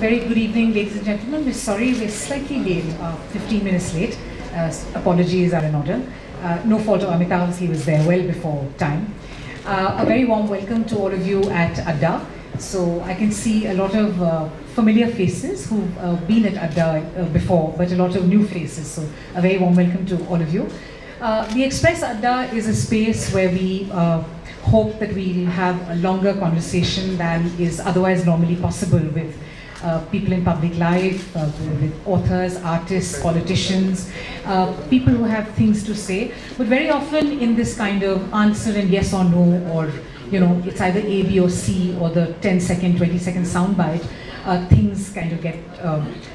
Very good evening, ladies and gentlemen. We're sorry we're slightly late, 15 minutes late. Apologies are in order. No fault of Amitav's, he was there well before time. A very warm welcome to all of you at Adda. So I can see a lot of familiar faces who've been at Adda before, but a lot of new faces. So a very warm welcome to all of you. The Express Adda is a space where we hope that we'll have a longer conversation than is otherwise normally possible with people in public life, with authors, artists, politicians, people who have things to say. But very often in this kind of answer and yes or no, or it's either A, B or C, or the 10-second, 20-second soundbite, things kind of get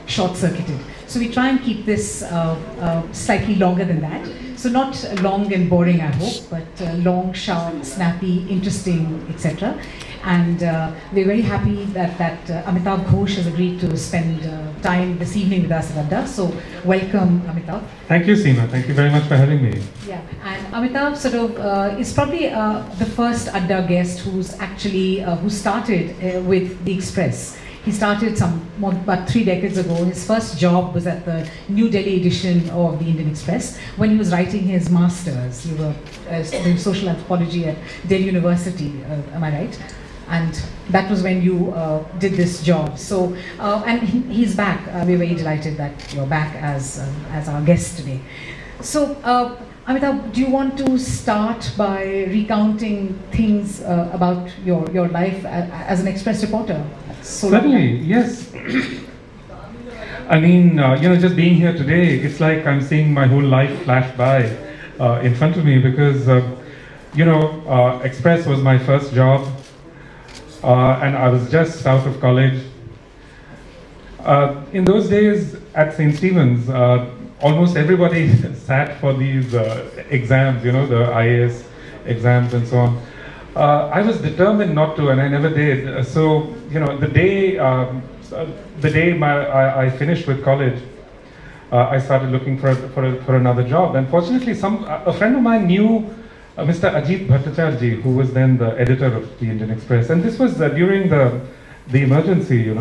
short-circuited. So we try and keep this slightly longer than that. So not long and boring, I hope, but long, sharp, snappy, interesting, etc. And we're very happy that Amitav Ghosh has agreed to spend time this evening with us at Adda. So welcome, Amitav. Thank you, Seema. Thank you very much for having me. Yeah, and Amitav sort of is probably the first Adda guest who's actually who started with the Express. He started about 3 decades ago. His first job was at the New Delhi edition of the Indian Express when he was writing his master's. He was doing social anthropology at Delhi University, am I right? And that was when you did this job. So, and he's back. We're very delighted that you're back as our guest today. So, Amitav, do you want to start by recounting things about your life as an Express reporter? So certainly, yes. I mean, just being here today, it's like I'm seeing my whole life flash by in front of me because, Express was my first job. And I was just out of college. In those days at St. Stephen's, almost everybody sat for these exams, the IAS exams and so on. I was determined not to, and I never did. So, the day I finished with college, I started looking for another job. And fortunately, a friend of mine knew Mr. Ajit Bhattacharjee, who was then the editor of the Indian Express, and this was during the emergency,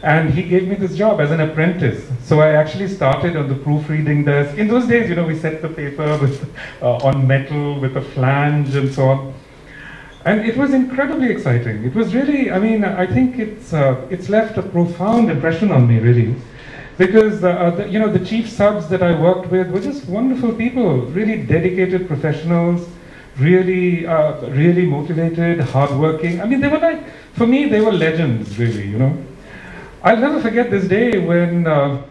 and he gave me this job as an apprentice. So I actually started on the proofreading desk. In those days, we set the paper on metal with a flange and so on, and it was incredibly exciting. It was really, I think it's left a profound impression on me, really. Because the chief subs that I worked with were just wonderful people, really dedicated professionals, really motivated, hardworking. They were like, for me, they were legends, really. I'll never forget this day when the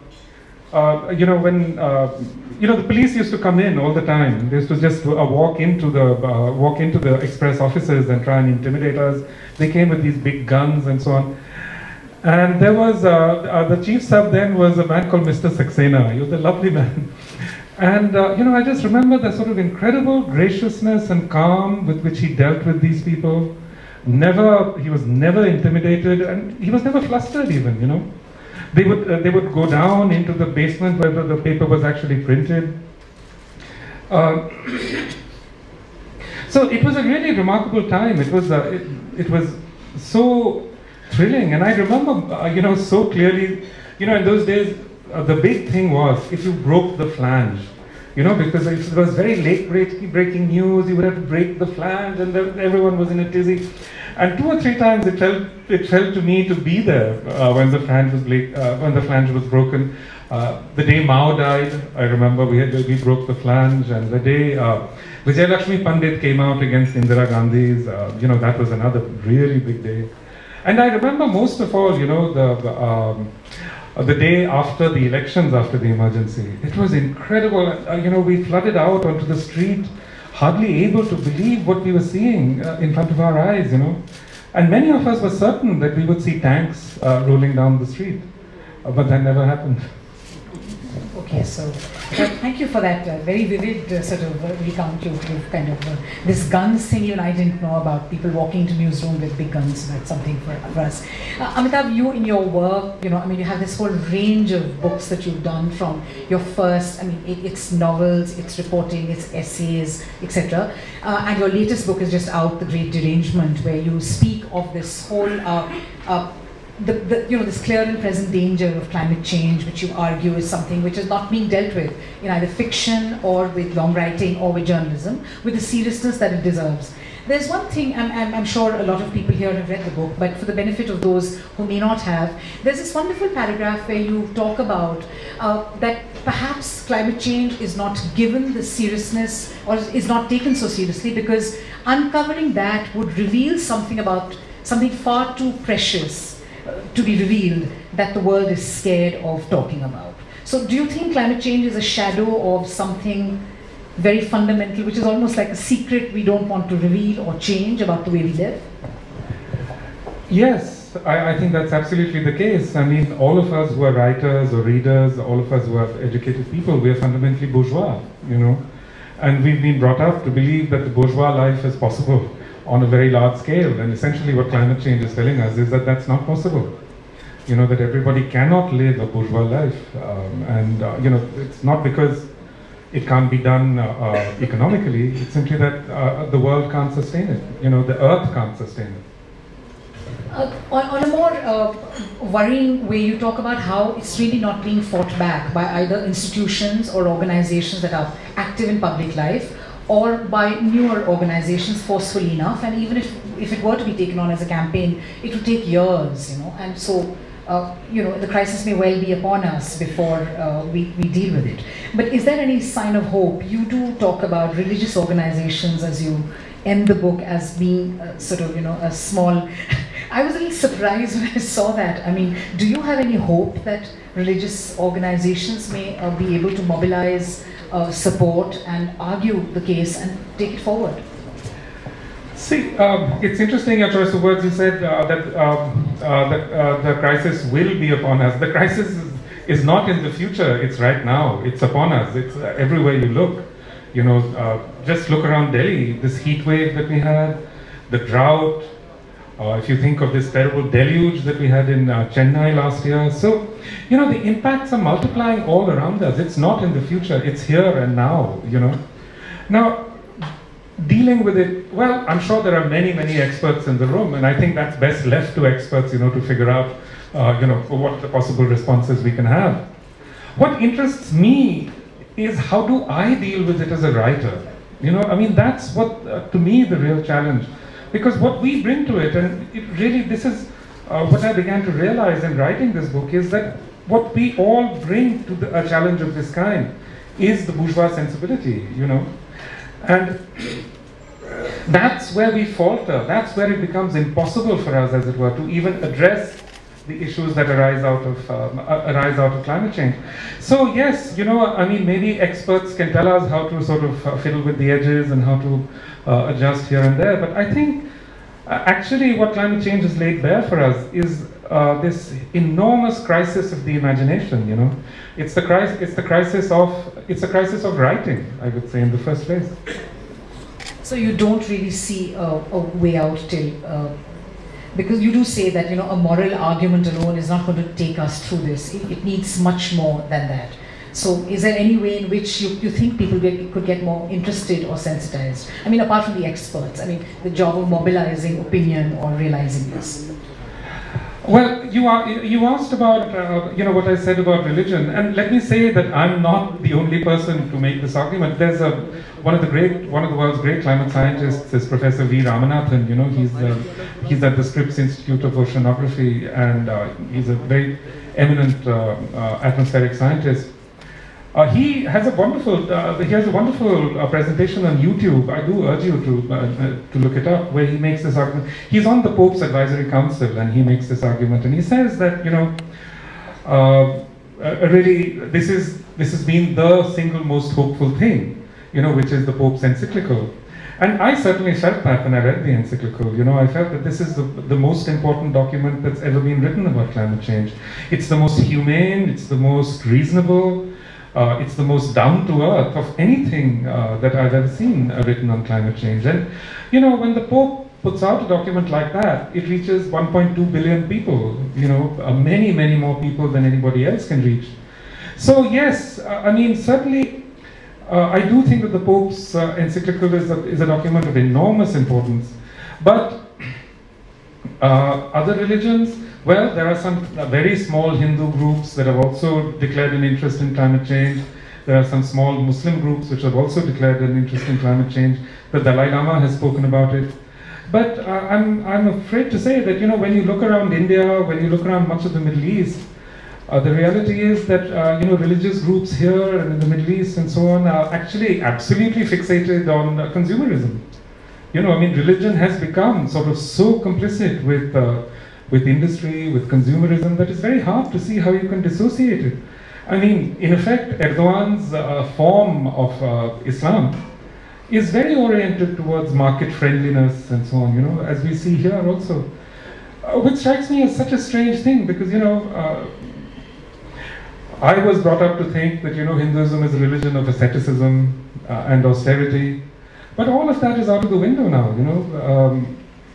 police used to come in all the time. They used to just walk into the Express offices and try and intimidate us. They came with these big guns and so on. And there was, the chief sub then was a man called Mr. Saxena. He was a lovely man. And, I just remember the sort of incredible graciousness and calm with which he dealt with these people. He was never intimidated, and he was never flustered even, They would go down into the basement where the paper was actually printed. So it was a really remarkable time. It was so thrilling, and I remember, so clearly, in those days, the big thing was if you broke the flange, because it was very late-breaking news. You would have to break the flange, and everyone was in a tizzy. And 2 or 3 times it felt to me to be there when the flange was broken. The day Mao died, I remember we broke the flange, and the day Vijayalakshmi Pandit came out against Indira Gandhi's, that was another really big day. And I remember most of all, the day after the elections, after the emergency. It was incredible. We flooded out onto the street, hardly able to believe what we were seeing in front of our eyes, And many of us were certain that we would see tanks rolling down the street, but that never happened. Okay, so thank you for that very vivid sort of recount. You've kind of this guns thing you and I didn't know about, people walking to newsroom with big guns. That's something for us. Amitav, you in your work, you have this whole range of books that you've done from your first. It's novels, it's reporting, it's essays, etc. And your latest book is just out, The Great Derangement, where you speak of this whole this clear and present danger of climate change, which you argue is something which is not being dealt with in either fiction or with long writing or with journalism, with the seriousness that it deserves. There's one thing, I'm sure a lot of people here have read the book, but for the benefit of those who may not have, there's this wonderful paragraph where you talk about that perhaps climate change is not given the seriousness, or is not taken so seriously, because uncovering that would reveal something about something far too precious to be revealed that the world is scared of talking about. So do you think climate change is a shadow of something very fundamental, which is almost like a secret we don't want to reveal or change about the way we live? Yes, I think that's absolutely the case. I mean, all of us who are writers or readers, all of us who are educated people, we are fundamentally bourgeois, you know. And we've been brought up to believe that the bourgeois life is possible on a very large scale. And essentially what climate change is telling us is that that's not possible. You know, that everybody cannot live a bourgeois life. You know, it's not because it can't be done economically, it's simply that the world can't sustain it. You know, the earth can't sustain it. On a more worrying way, you talk about how it's really not being fought back by either institutions or organizations that are active in public life, or by newer organizations forcefully enough. And even if it were to be taken on as a campaign, it would take years, you know. And so, you know, the crisis may well be upon us before we deal with it. But is there any sign of hope? You do talk about religious organizations as you end the book as being sort of, you know, a small... I was a little surprised when I saw that. I mean, do you have any hope that religious organizations may be able to mobilize support and argue the case and take it forward? See, it's interesting your choice of words. You said that the crisis will be upon us. The crisis is not in the future, it's right now. It's upon us. It's everywhere you look. You know, just look around Delhi, this heat wave that we had, the drought. If you think of this terrible deluge that we had in Chennai last year. So, you know, the impacts are multiplying all around us. It's not in the future, it's here and now, you know. Now, dealing with it, well, I'm sure there are many, many experts in the room, and I think that's best left to experts, you know, to figure out, you know, what the possible responses we can have. What interests me is how do I deal with it as a writer? You know, I mean, that's what, to me, the real challenge. Because what we bring to it, and it really, this is what I began to realize in writing this book, is that what we all bring to a challenge of this kind is the bourgeois sensibility, you know. And that's where we falter, that's where it becomes impossible for us, as it were, to even address the issues that arise out of climate change. So yes, you know, I mean, maybe experts can tell us how to sort of fiddle with the edges and how to adjust here and there, but I think actually what climate change has laid bare for us is this enormous crisis of the imagination, you know. It's the crisis of writing, I would say, in the first place. So you don't really see a way out till, because you do say that, you know, a moral argument alone is not going to take us through this. It needs much more than that. So is there any way in which you think people could get more interested or sensitized? I mean, apart from the experts, I mean, the job of mobilizing opinion or realizing this. Well, you asked about, you know, what I said about religion, and let me say that I'm not the only person to make this argument. There's one of the world's great climate scientists is Professor V. Ramanathan. You know, he's at the Scripps Institute of Oceanography, and he's a very eminent atmospheric scientist. He has a wonderful presentation on YouTube. I do urge you to look it up, where he makes this argument. He's on the Pope's Advisory Council, and he makes this argument, and he says that, you know, really this has been the single most hopeful thing, you know, which is the Pope's encyclical. And I certainly felt that when I read the encyclical. You know, I felt that this is the most important document that's ever been written about climate change. It's the most humane, it's the most reasonable, it's the most down-to-earth of anything that I've ever seen written on climate change. And, you know, when the Pope puts out a document like that, it reaches 1.2 billion people, you know, many, many more people than anybody else can reach. So yes, I mean, certainly, I do think that the Pope's encyclical is a document of enormous importance. But other religions, Well, there are some very small Hindu groups that have also declared an interest in climate change. There are some small Muslim groups which have also declared an interest in climate change. The Dalai Lama has spoken about it. But I'm afraid to say that, when you look around India, when you look around much of the Middle East, the reality is that, religious groups here and in the Middle East and so on are actually absolutely fixated on consumerism. Religion has become sort of so complicit with industry, with consumerism, that it's very hard to see how you can dissociate it. In effect, Erdogan's form of Islam is very oriented towards market friendliness and so on, as we see here also. Which strikes me as such a strange thing, because, I was brought up to think that, Hinduism is a religion of asceticism and austerity. But all of that is out of the window now,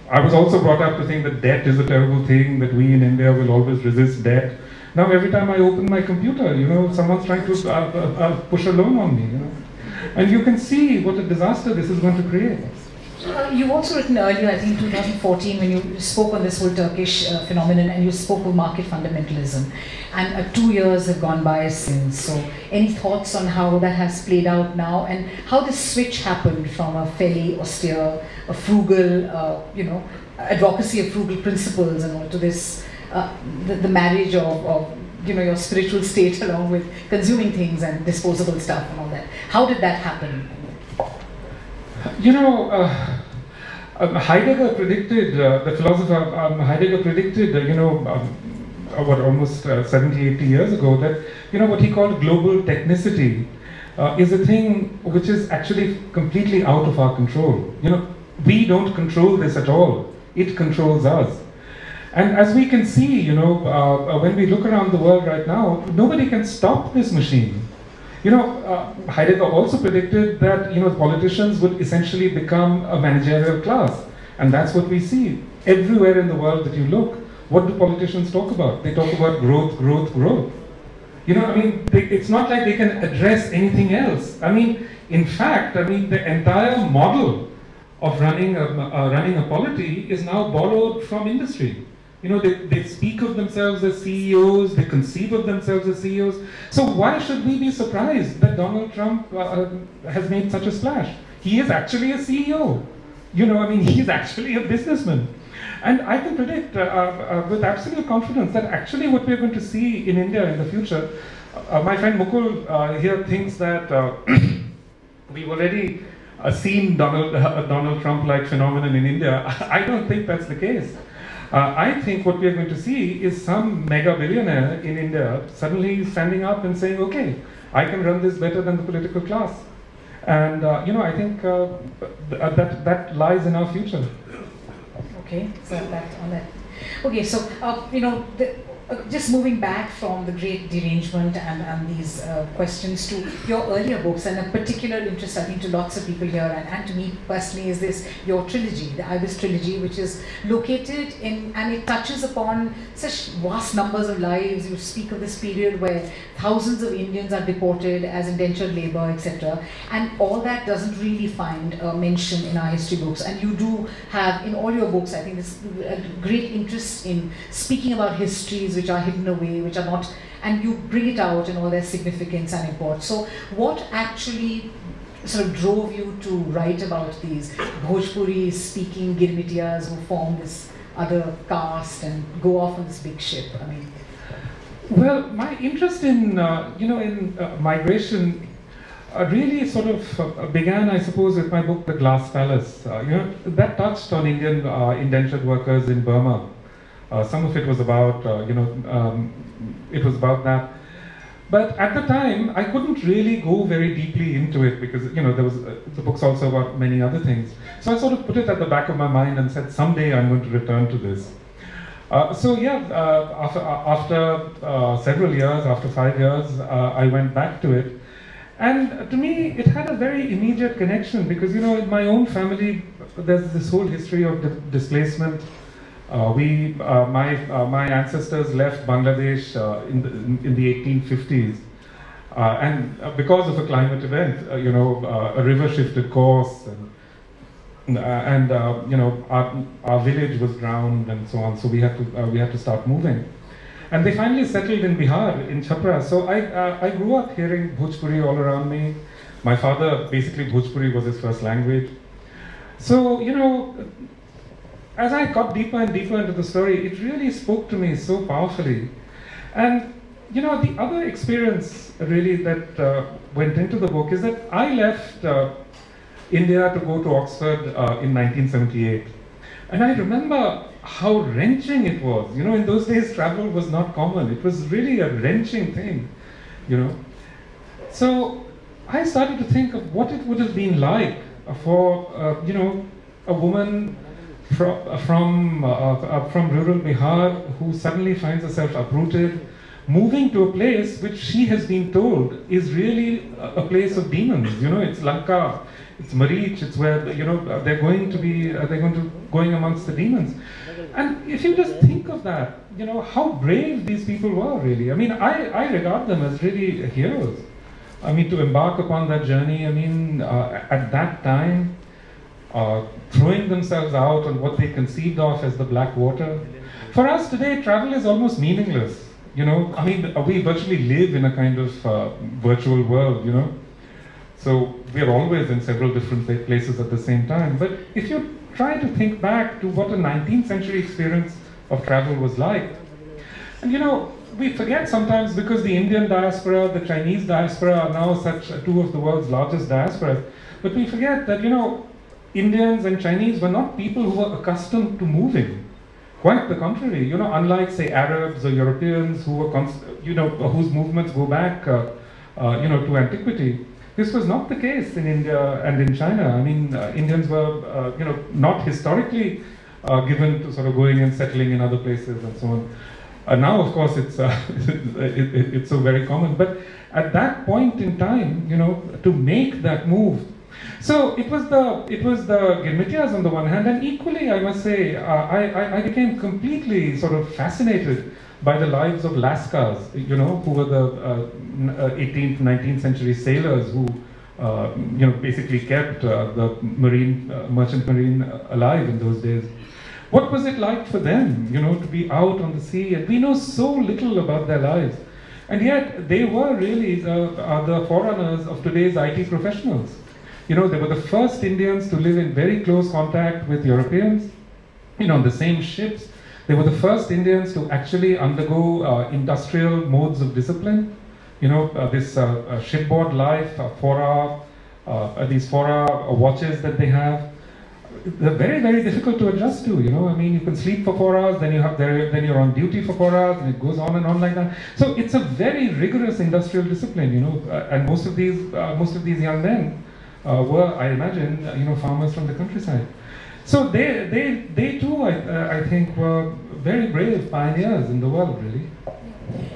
I was also brought up to think that debt is a terrible thing, that we in India will always resist debt. Now every time I open my computer, someone's trying to push a loan on me, And you can see what a disaster this is going to create. You've also written earlier, I think in 2014, when you spoke on this whole Turkish phenomenon, and you spoke of market fundamentalism. And 2 years have gone by since. So any thoughts on how that has played out now, and how this switch happened from a fairly austere, a frugal, advocacy of frugal principles and all, to this, the marriage of your spiritual state along with consuming things and disposable stuff and all that. How did that happen? Heidegger predicted, the philosopher Heidegger predicted, almost 70, 80 years ago, that, what he called global technicity is a thing which is actually completely out of our control. We don't control this at all. It controls us. And as we can see, when we look around the world right now, nobody can stop this machine. Heidegger also predicted that, politicians would essentially become a managerial class. And that's what we see. Everywhere in the world that you look, what do politicians talk about? They talk about growth, growth, growth. It's not like they can address anything else. In fact, the entire model of running a polity is now borrowed from industry. They speak of themselves as CEOs, they conceive of themselves as CEOs. So why should we be surprised that Donald Trump has made such a splash? He is actually a CEO. He's actually a businessman. And I can predict with absolute confidence that actually what we're going to see in India in the future, my friend Mukul here thinks that we've already seen Donald Trump-like phenomenon in India. I don't think that's the case. I think what we are going to see is some mega billionaire in India suddenly standing up and saying, okay, I can run this better than the political class. And, I think that lies in our future. Okay, so that on that. Okay, so, just moving back from the Great Derangement and these questions to your earlier books, and a particular interest, I think, to lots of people here, and to me personally, is this, your trilogy, the Ibis trilogy, which is located in, and it touches upon such vast numbers of lives. You speak of this period where thousands of Indians are deported as indentured labor, etc. And all that doesn't really find mention in our history books. And you do have, in all your books, I think, this great interest in speaking about histories which are hidden away, which are not, and you bring it out in all their significance and import. So what actually sort of drove you to write about these Bhojpuri speaking Girmitiyas who form this other caste and go off on this big ship? Well, my interest in migration really sort of began, I suppose, with my book, The Glass Palace. That touched on Indian indentured workers in Burma. Some of it was about, it was about that. But at the time, I couldn't really go very deeply into it because, there was, the book's also about many other things. So I sort of put it at the back of my mind and said, someday I'm going to return to this. After several years, after 5 years, I went back to it. And to me, it had a very immediate connection because, in my own family, there's this whole history of displacement. My ancestors left Bangladesh in the 1850s, and because of a climate event, a river shifted course, and you know, our village was drowned and so on. So we had to start moving. And they finally settled in Bihar, in Chhapra. So I grew up hearing Bhojpuri all around me. My father, basically Bhojpuri was his first language. So, you know, as I got deeper and deeper into the story, it really spoke to me so powerfully. And, you know, the other experience really that went into the book is that I left India to go to Oxford in 1978. And I remember how wrenching it was. You know, in those days, travel was not common. It was really a wrenching thing, you know. So I started to think of what it would have been like for, you know, a woman from rural Bihar who suddenly finds herself uprooted, moving to a place which she has been told is really a place of demons. You know, it's Lanka, it's Marich, it's where, you know, they're going amongst the demons. And if you just think of that, you know, how brave these people were really. I mean, I regard them as really heroes. I mean, to embark upon that journey, I mean, at that time, throwing themselves out on what they conceived of as the black water. For us today, travel is almost meaningless. You know, I mean, we virtually live in a kind of virtual world, you know. So we are always in several different places at the same time. But if you try to think back to what a 19th century experience of travel was like, and you know, we forget sometimes because the Indian diaspora, the Chinese diaspora are now such two of the world's largest diasporas, but we forget that, you know, Indians and Chinese were not people who were accustomed to moving. Quite the contrary, you know, unlike say Arabs or Europeans who were, you know, whose movements go back, you know, to antiquity. This was not the case in India and in China. I mean, Indians were, you know, not historically given to sort of going and settling in other places and so on. Now, of course, it's it's so very common. But at that point in time, you know, to make that move. So it was the Girmitias on the one hand, and equally, I must say, I became completely sort of fascinated by the lives of Lascars, you know, who were the 18th, 19th century sailors who, you know, basically kept the merchant marine alive in those days. What was it like for them, you know, to be out on the sea? And we know so little about their lives. And yet, they were really the forerunners of today's IT professionals. You know, they were the first Indians to live in very close contact with Europeans, you know, on the same ships. They were the first Indians to actually undergo industrial modes of discipline. You know, this shipboard life, these 4-hour watches that they have. They're very, very difficult to adjust to, you know. I mean, you can sleep for 4 hours, then you're on duty for 4 hours, and it goes on and on like that. So it's a very rigorous industrial discipline, you know, and most of these young men were, I imagine, you know, farmers from the countryside. So they too, I think, were very brave pioneers in the world, really.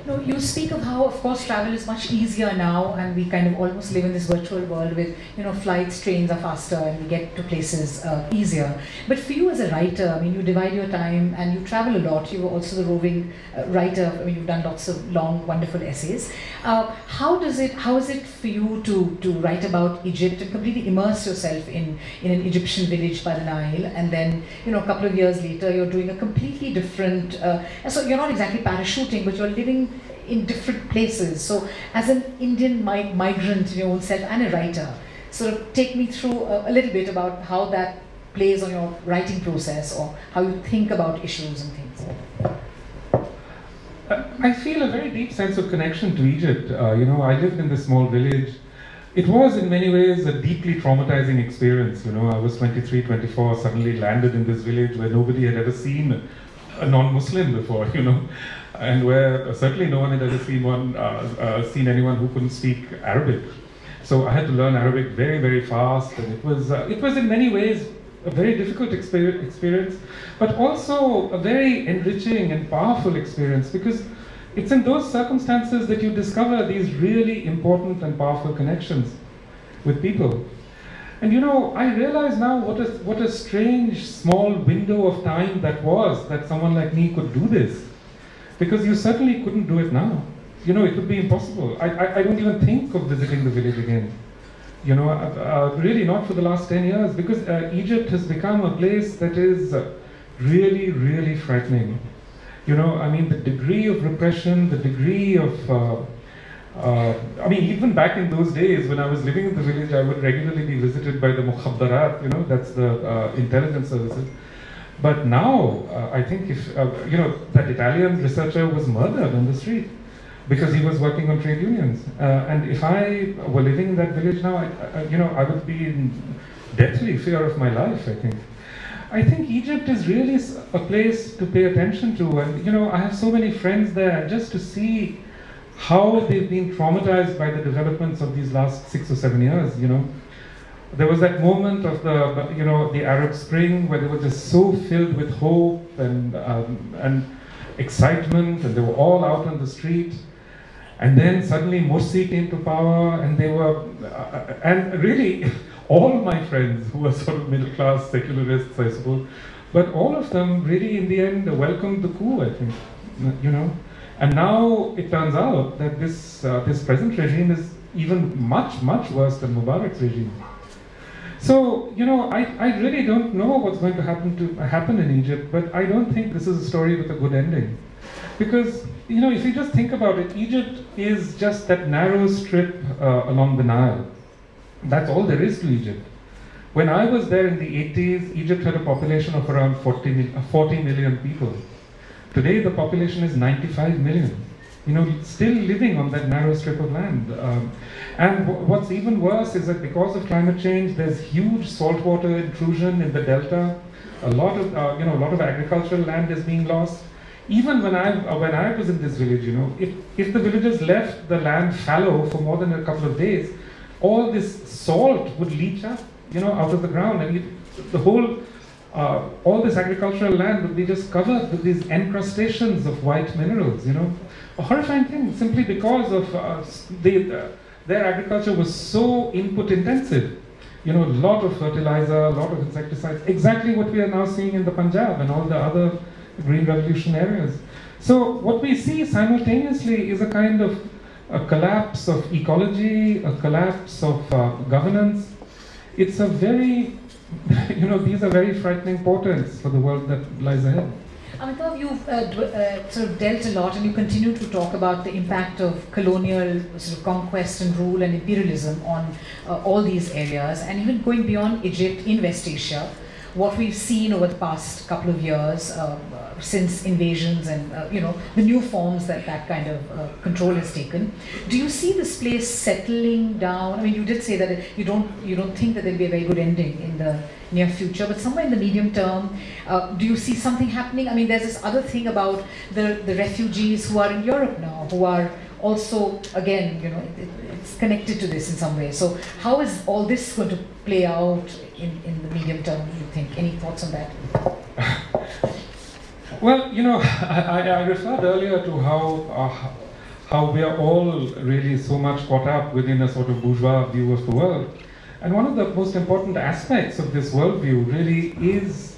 No, you speak of how, of course, travel is much easier now, and we kind of almost live in this virtual world with, you know, flights, trains are faster, and we get to places easier. But for you as a writer, I mean, you divide your time and you travel a lot. You were also the roving writer. I mean, you've done lots of long, wonderful essays. How is it for you to write about Egypt and completely immerse yourself in an Egyptian village by the Nile, and then, you know, a couple of years later, you're doing a completely different. So you're not exactly parachuting, but you're living in different places. So as an Indian migrant in your own self and a writer, sort of take me through a little bit about how that plays on your writing process, or how you think about issues and things. I feel a very deep sense of connection to Egypt. You know, I lived in this small village. It was in many ways a deeply traumatizing experience. You know, I was 23, 24, suddenly landed in this village where nobody had ever seen a non-Muslim before, you know, and where certainly no one had ever seen anyone who couldn't speak Arabic. So I had to learn Arabic very, very fast, and it was in many ways a very difficult experience, but also a very enriching and powerful experience, because it's in those circumstances that you discover these really important and powerful connections with people. And you know, I realize now what a strange small window of time that was, that someone like me could do this. Because you certainly couldn't do it now. You know, it would be impossible. I don't even think of visiting the village again. Really not for the last 10 years, because Egypt has become a place that is really, really frightening. I mean, the degree of repression, the degree of, even back in those days when I was living in the village, I would regularly be visited by the mukhabbarat, that's the intelligence services. But now, I think if, that Italian researcher was murdered on the street because he was working on trade unions. And if I were living in that village now, I would be in deathly fear of my life, I think. I think Egypt is really a place to pay attention to. And, I have so many friends there, just to see how they've been traumatized by the developments of these last 6 or 7 years, There was that moment of the Arab Spring where they were just so filled with hope and excitement, and they were all out on the street. And then suddenly Morsi came to power, and they were, and really all my friends who were sort of middle class secularists, I suppose, but all of them really in the end welcomed the coup, I think, And now it turns out that this present regime is even much, much worse than Mubarak's regime. So, I really don't know what's going to happen in Egypt, but I don't think this is a story with a good ending. Because, if you just think about it, Egypt is just that narrow strip along the Nile. That's all there is to Egypt. When I was there in the 80s, Egypt had a population of around 40 million people. Today, the population is 95 million. Still living on that narrow strip of land. And what's even worse is that because of climate change, there's huge saltwater intrusion in the delta. A lot of agricultural land is being lost. Even when I was in this village, if the villagers left the land fallow for more than a couple of days, all this salt would leach up, out of the ground, and the whole all this agricultural land would be just covered with these encrustations of white minerals, A horrifying thing, simply because of their agriculture was so input intensive. A lot of fertilizer, a lot of insecticides, exactly what we are now seeing in the Punjab and all the other Green Revolution areas. So what we see simultaneously is a kind of a collapse of ecology, a collapse of governance. It's a very, these are very frightening portents for the world that lies ahead. Amitav, you've sort of dealt a lot, and you continue to talk about the impact of colonial sort of conquest and rule and imperialism on all these areas, and even going beyond Egypt in West Asia, what we've seen over the past couple of years since invasions and the new forms that kind of control has taken. Do you see this place settling down? I mean, you did say that you don't think that there'll be a very good ending in the near future, but somewhere in the medium term, do you see something happening? I mean, there's this other thing about the refugees who are in Europe now, who are also, again, it's connected to this in some way. So how is all this going to play out in the medium term, do you think? Any thoughts on that? Well, I referred earlier to how we are all really so much caught up within a sort of bourgeois view of the world. And one of the most important aspects of this worldview really is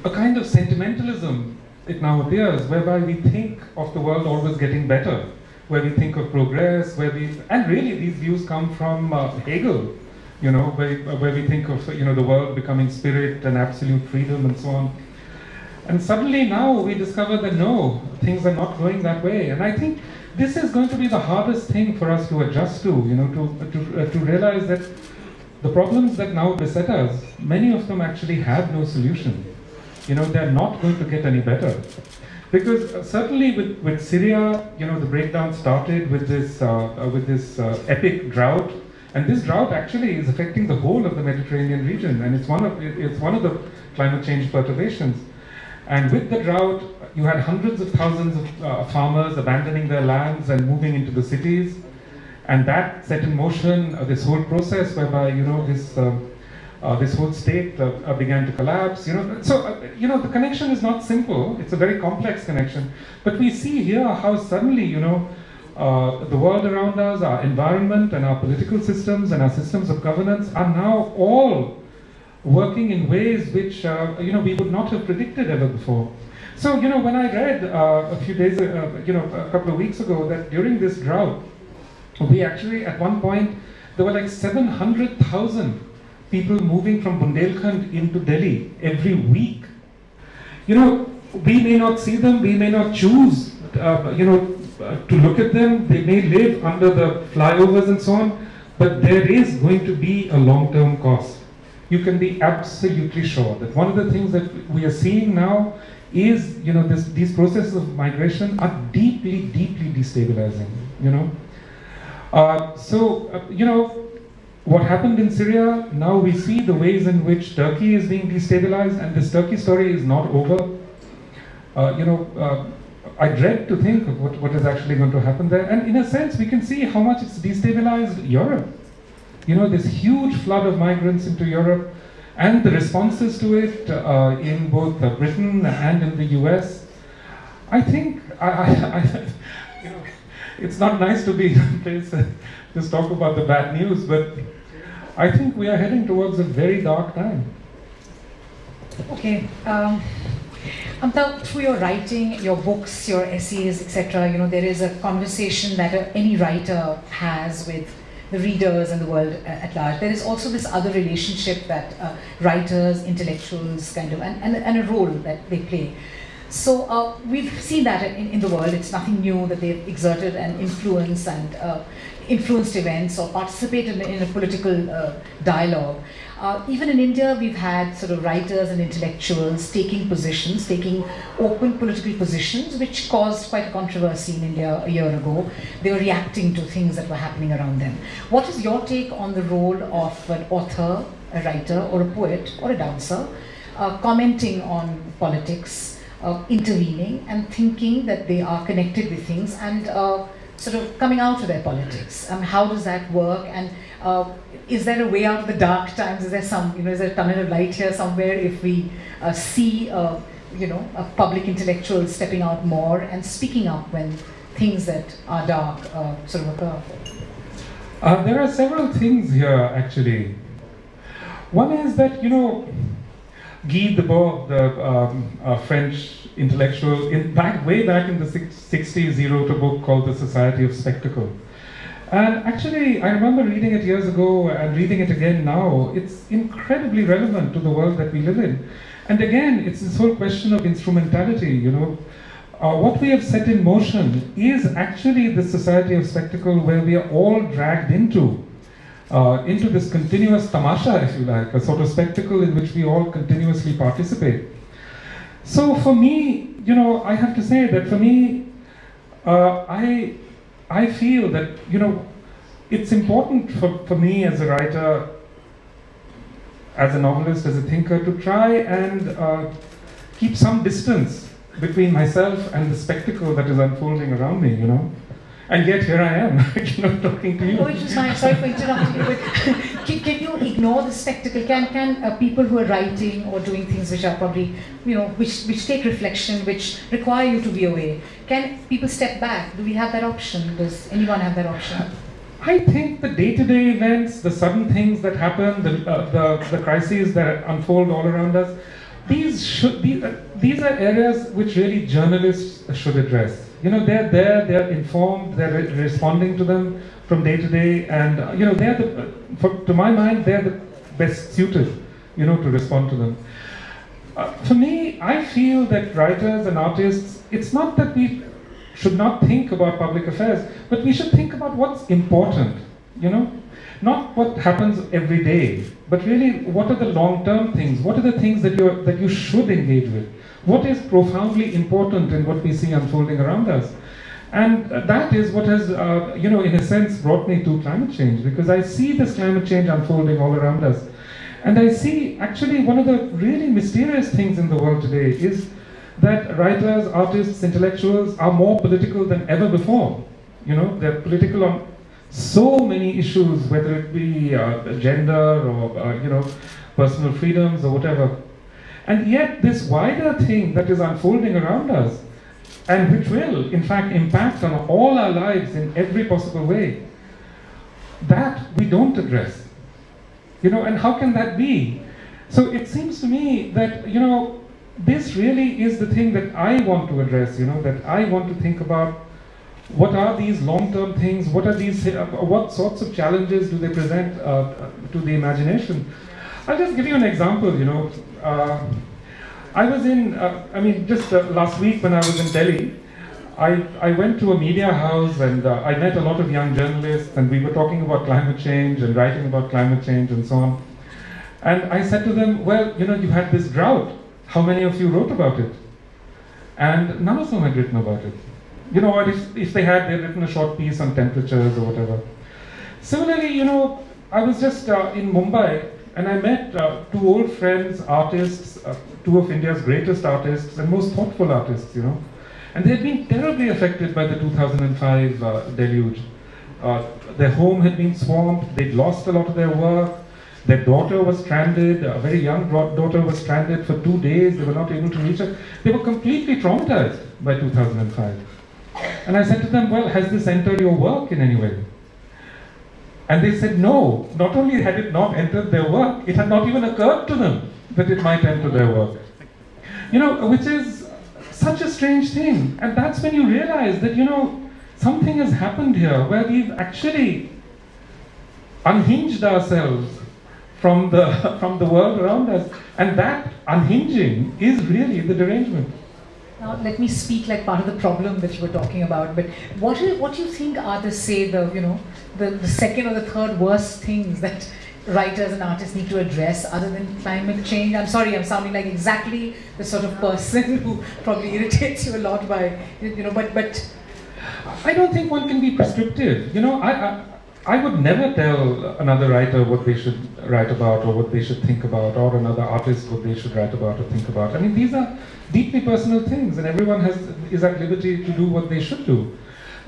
a kind of sentimentalism, it now appears, whereby we think of the world always getting better, where we think of progress, and really these views come from Hegel, where we think of the world becoming spirit and absolute freedom and so on. And suddenly now we discover that no, things are not going that way. And I think this is going to be the hardest thing for us to adjust to, to realize that the problems that now beset us, many of them actually have no solution. They're not going to get any better. Because certainly with Syria, the breakdown started with this epic drought, and this drought actually is affecting the whole of the Mediterranean region, and it's one of the climate change perturbations. And with the drought, you had hundreds of thousands of farmers abandoning their lands and moving into the cities, and that set in motion this whole process whereby this whole state began to collapse. So the connection is not simple. It's a very complex connection. But we see here how suddenly the world around us, our environment, and our political systems and our systems of governance are now all working in ways which we would not have predicted ever before. So when I read a few days, a couple of weeks ago, that during this drought, we actually at one point there were like 700,000 people moving from Bundelkhand into Delhi every week. You know, we may not see them, we may not choose, to look at them. They may live under the flyovers and so on, but there is going to be a long-term cost. You can be absolutely sure that one of the things that we are seeing now is, these processes of migration are deeply, deeply destabilizing, what happened in Syria, now we see the ways in which Turkey is being destabilized, and this Turkey story is not over. I dread to think of what is actually going to happen there. And in a sense, we can see how much it's destabilized Europe. This huge flood of migrants into Europe and the responses to it in both Britain and in the US. I think, it's not nice to be in a place that just talk about the bad news, but I think we are heading towards a very dark time. Okay. Amitav, through your writing, your books, your essays, etc., there is a conversation that any writer has with the readers and the world at large. There is also this other relationship that writers, intellectuals, kind of, and a role that they play. So we've seen that in the world. It's nothing new that they've exerted an influence and influenced events or participated in a political dialogue. Even in India, we've had sort of writers and intellectuals taking positions, taking open political positions, which caused quite a controversy in India a year ago. They were reacting to things that were happening around them. What is your take on the role of an author, a writer, or a poet, or a dancer, commenting on politics, intervening, and thinking that they are connected with things, and sort of coming out of their politics? How does that work? And is there a way out of the dark times? Is there is there a tunnel of light here somewhere if we see, a public intellectual stepping out more and speaking up when things that are dark sort of occur? There are several things here, actually. One is that, Guy Debord, the French intellectual, way back in the 60s, he wrote a book called The Society of Spectacle. And actually, I remember reading it years ago and reading it again now. It's incredibly relevant to the world that we live in. And again, it's this whole question of instrumentality, what we have set in motion is actually the society of spectacle where we are all dragged into this continuous tamasha, if you like, a sort of spectacle in which we all continuously participate. So for me, I have to say that for me, I feel that, it's important for me as a writer, as a novelist, as a thinker, to try and keep some distance between myself and the spectacle that is unfolding around me, And yet here I am, talking to you. Oh, it's just fine. Sorry for interrupting you, but can you ignore the spectacle? Can people who are writing or doing things which are probably, which take reflection, which require you to be away, can people step back? Do we have that option? Does anyone have that option? I think the day-to-day events, the sudden things that happen, the crises that unfold all around us, these are areas which really journalists should address. They're there, they're informed, they're responding to them from day to day, and to my mind, they're the best suited, to respond to them. For me, I feel that writers and artists, it's not that we should not think about public affairs, but we should think about what's important, not what happens every day, but really what are the long-term things, what are the things that you should engage with. What is profoundly important in what we see unfolding around us? And that is what has, in a sense, brought me to climate change, because I see this climate change unfolding all around us. And I see, actually, one of the really mysterious things in the world today is that writers, artists, intellectuals are more political than ever before. They're political on so many issues, whether it be gender or, personal freedoms or whatever. And yet this wider thing that is unfolding around us, and which will, in fact, impact on all our lives in every possible way, that we don't address. And how can that be? So it seems to me that, this really is the thing that I want to address, that I want to think about What are these long-term things? What are these? What sorts of challenges do they present to the imagination? I'll just give you an example. I was in. Just last week when I was in Delhi, I went to a media house and I met a lot of young journalists, and we were talking about climate change and writing about climate change and so on. And I said to them, well, you had this drought. How many of you wrote about it? And none of them had written about it. Or if they had, they'd written a short piece on temperatures or whatever. Similarly, I was just in Mumbai and I met two old friends, artists, two of India's greatest artists and most thoughtful artists, And they had been terribly affected by the 2005 deluge. Their home had been swamped, they'd lost a lot of their work, their daughter was stranded, a very young daughter was stranded for 2 days, they were not able to reach her. They were completely traumatized by 2005. And I said to them, well, has this entered your work in any way? And they said no. Not only had it not entered their work, it had not even occurred to them that it might enter their work. Which is such a strange thing. And that's when you realize that, something has happened here where we've actually unhinged ourselves from the world around us. And that unhinging is really the derangement. Now, let me speak like part of the problem that you were talking about. But what do you think are the second or the third worst things that writers and artists need to address other than climate change? I'm sorry, I'm sounding like exactly the sort of person who probably irritates you a lot by, but I don't think one can be prescriptive. I would never tell another writer what they should write about or what they should think about, or another artist what they should write about or think about. I mean, these are deeply personal things, and everyone is at liberty to do what they should do.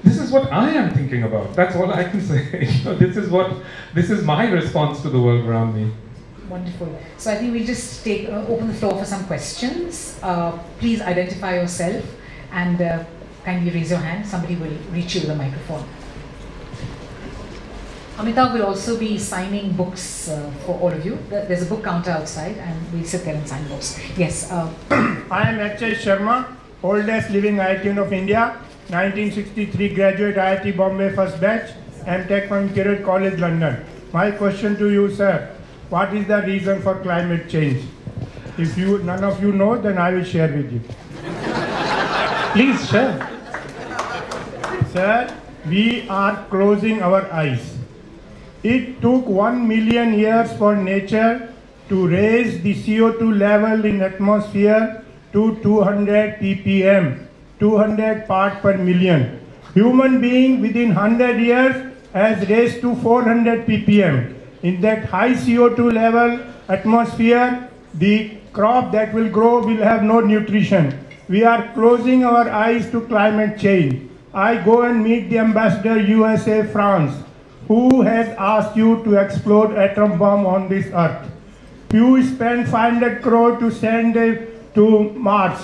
This is what I am thinking about. That's all I can say. This is my response to the world around me. Wonderful. So I think we'll just open the floor for some questions. Please identify yourself and kindly raise your hand. Somebody will reach you with a microphone. Amitav will also be signing books for all of you. There's a book counter outside and we'll sit there and sign books. Yes. I am H.S. Sharma, oldest living IITian of India, 1963 graduate IIT Bombay first batch, M.Tech from Imperial College London. My question to you, sir, what is the reason for climate change? If none of you know, then I will share with you. Please share. Sir, we are closing our eyes. It took 1 million years for nature to raise the CO2 level in atmosphere to 200 ppm, 200 part per million. Human being within 100 years has raised to 400 ppm. In that high CO2 level atmosphere, the crop that will grow will have no nutrition. We are closing our eyes to climate change. I go and meet the ambassador USA, France. Who has asked you to explode atom bomb on this earth? You spend 500 crore to send it to Mars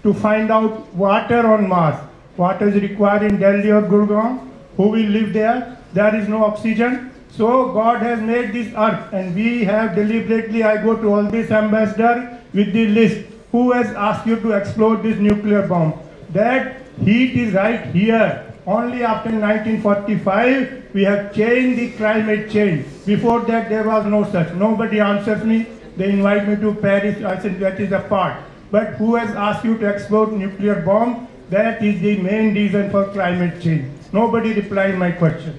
to find out water on Mars. Water is required in Delhi or Gurgaon. Who will live there? There is no oxygen. So God has made this earth, and we have deliberately, I go to all these ambassadors with the list. Who has asked you to explode this nuclear bomb? That heat is right here. Only after 1945, we have changed the climate change. Before that, there was no such. Nobody answers me. They invite me to Paris. I said, that is a part. But who has asked you to explode nuclear bomb? That is the main reason for climate change. Nobody replied my question.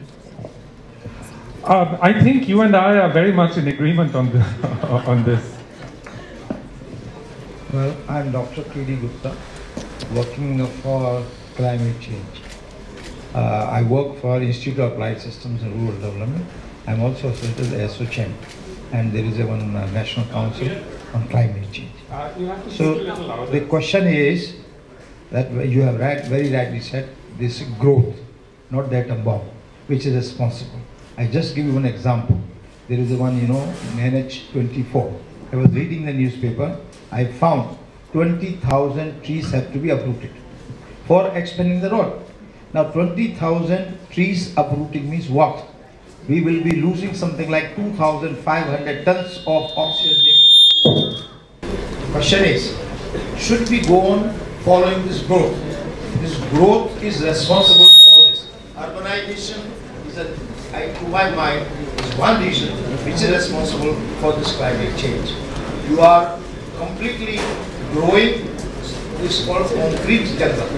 I think you and I are very much in agreement on this. Well, I'm Dr. K.D. Gupta, working for climate change. I work for Institute of Applied Systems and Rural Development. I'm also associated with SOCHEM, and there is one National Council on Climate Change. So the question is that you have very rightly said, this growth, not the atom bomb, which is responsible. I just give you one example. There is one, NH24. I was reading the newspaper. I found 20,000 trees have to be uprooted for expanding the road. Now 20,000 trees uprooting means what? We will be losing something like 2,500 tons of oxygen. The question is, should we go on following this growth? this growth is responsible for all this. Urbanization is, to my mind, is one reason which is responsible for this climate change. You are completely growing this called concrete jungle,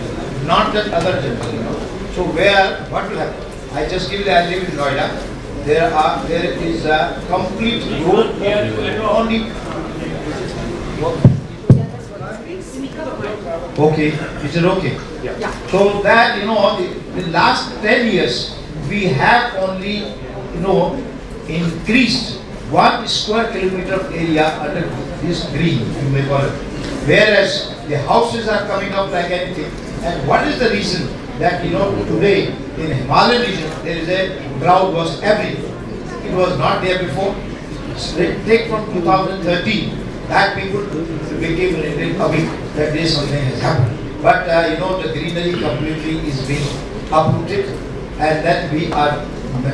not that other jungle, you know. So what will happen? I just give you, I live in Noida. There is a complete growth only. Okay, is it okay? Yeah. So that, you know, the last 10 years, we have only, you know, increased 1 square kilometer of area under this green, you may call it. Whereas the houses are coming up like anything. And what is the reason that, you know, today in the Himalayan region, there is a cloud burst everywhere. It was not there before. Take from 2013, that people became a little aware that there something has happened. But, you know, the greenery completely is being uprooted, and then we are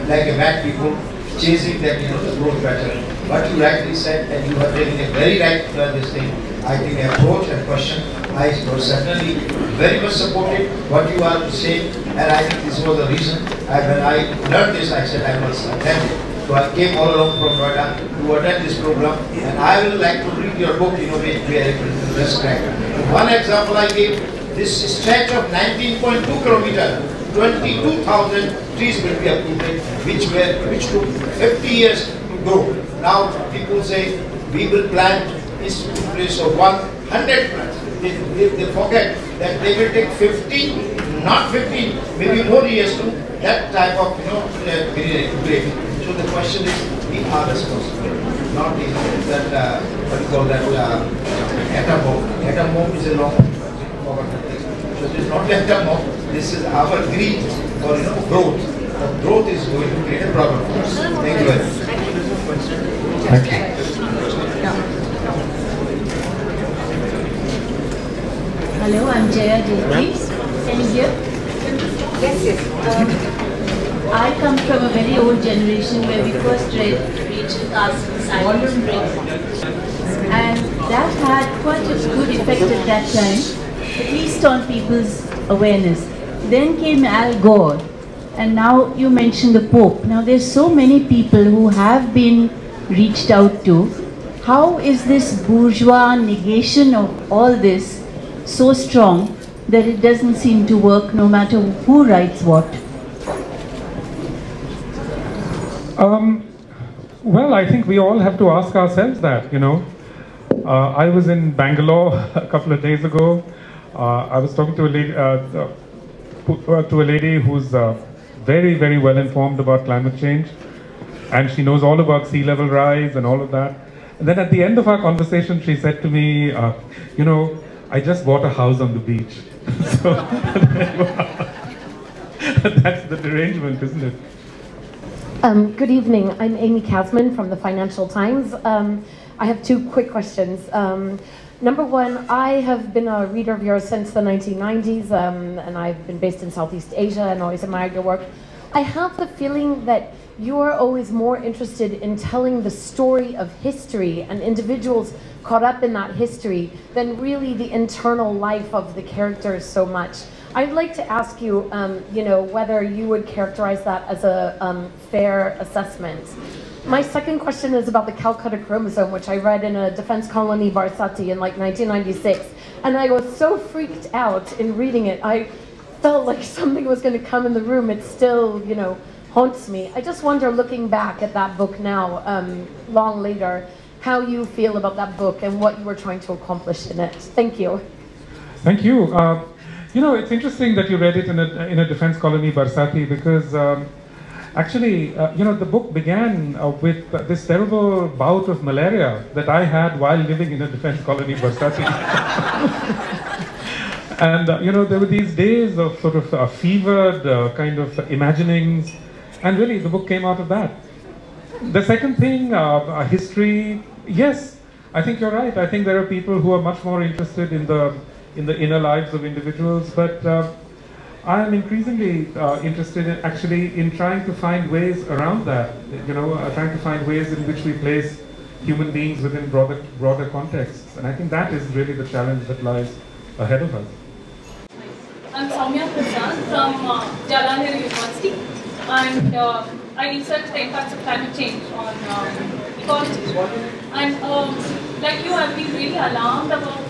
like a mad people chasing that, you know, the growth pattern. What you rightly said, and you have taken a very right this thing, I think the approach and question, I was certainly very much supported what you are saying, and I think this was the reason. When I learned this, I said I must attend it. So I came all along from Noida to attend this program, and I will like to read your book, you know, where it described. One example I gave, this stretch of 19.2 kilometers, 22,000 trees will be uprooted, which took 50 years to grow. Now people say we will plant this place of 100 plants. They forget that they will take 15, not 15, maybe more years to that type of, you know, greenery. So the question is, we are responsible, not that what you call that atom bomb. Atom bomb is a long forgotten thing. So this is not atom bomb. This is our greed or, you know, growth. Growth is going to create a problem for us. Thank you very much. Thank you. Hello, I'm Jaya Jayati. Can you hear? Yes, yes. I come from a very old generation where we first read Rachel Carson's Silent Spring. And that had quite a good effect at that time, at least on people's awareness. Then came Al Gore, and now you mentioned the Pope. Now there's so many people who have been reached out to. How is this bourgeois negation of all this so strong that it doesn't seem to work no matter who writes what? Well, I think we all have to ask ourselves that, you know. I was in Bangalore a couple of days ago. I was talking to a lady who's very, very well informed about climate change, and she knows all about sea level rise and all of that. And then at the end of our conversation, she said to me, you know, I just bought a house on the beach. So that's the derangement, isn't it? Good evening. I'm Amy Kasman from the Financial Times. I have two quick questions. Number one, I have been a reader of yours since the 1990s, and I've been based in Southeast Asia and always admired your work. I have the feeling that you're always more interested in telling the story of history and individuals caught up in that history than really the internal life of the characters so much. I'd like to ask you, you know, whether you would characterize that as a fair assessment. My second question is about the Calcutta chromosome, which I read in a defense colony Barsati in like 1996. And I was so freaked out in reading it. I felt like something was going to come in the room. It still, you know, haunts me. I just wonder, looking back at that book now, long later, how you feel about that book and what you were trying to accomplish in it. Thank you. Thank you. You know, it's interesting that you read it in a defense colony, Barsati, because actually, you know, the book began with this terrible bout of malaria that I had while living in a defense colony, Barsati. And, you know, there were these days of sort of fevered kind of imaginings, and really the book came out of that. The second thing, history, yes, I think you're right. I think there are people who are much more interested in the inner lives of individuals, but I am increasingly interested in trying to find ways around that, you know, trying to find ways in which we place human beings within broader contexts, and I think that is really the challenge that lies ahead of us. from Jawaharlal University, and I research the impacts of climate change on ecology. And like you, I've been really alarmed about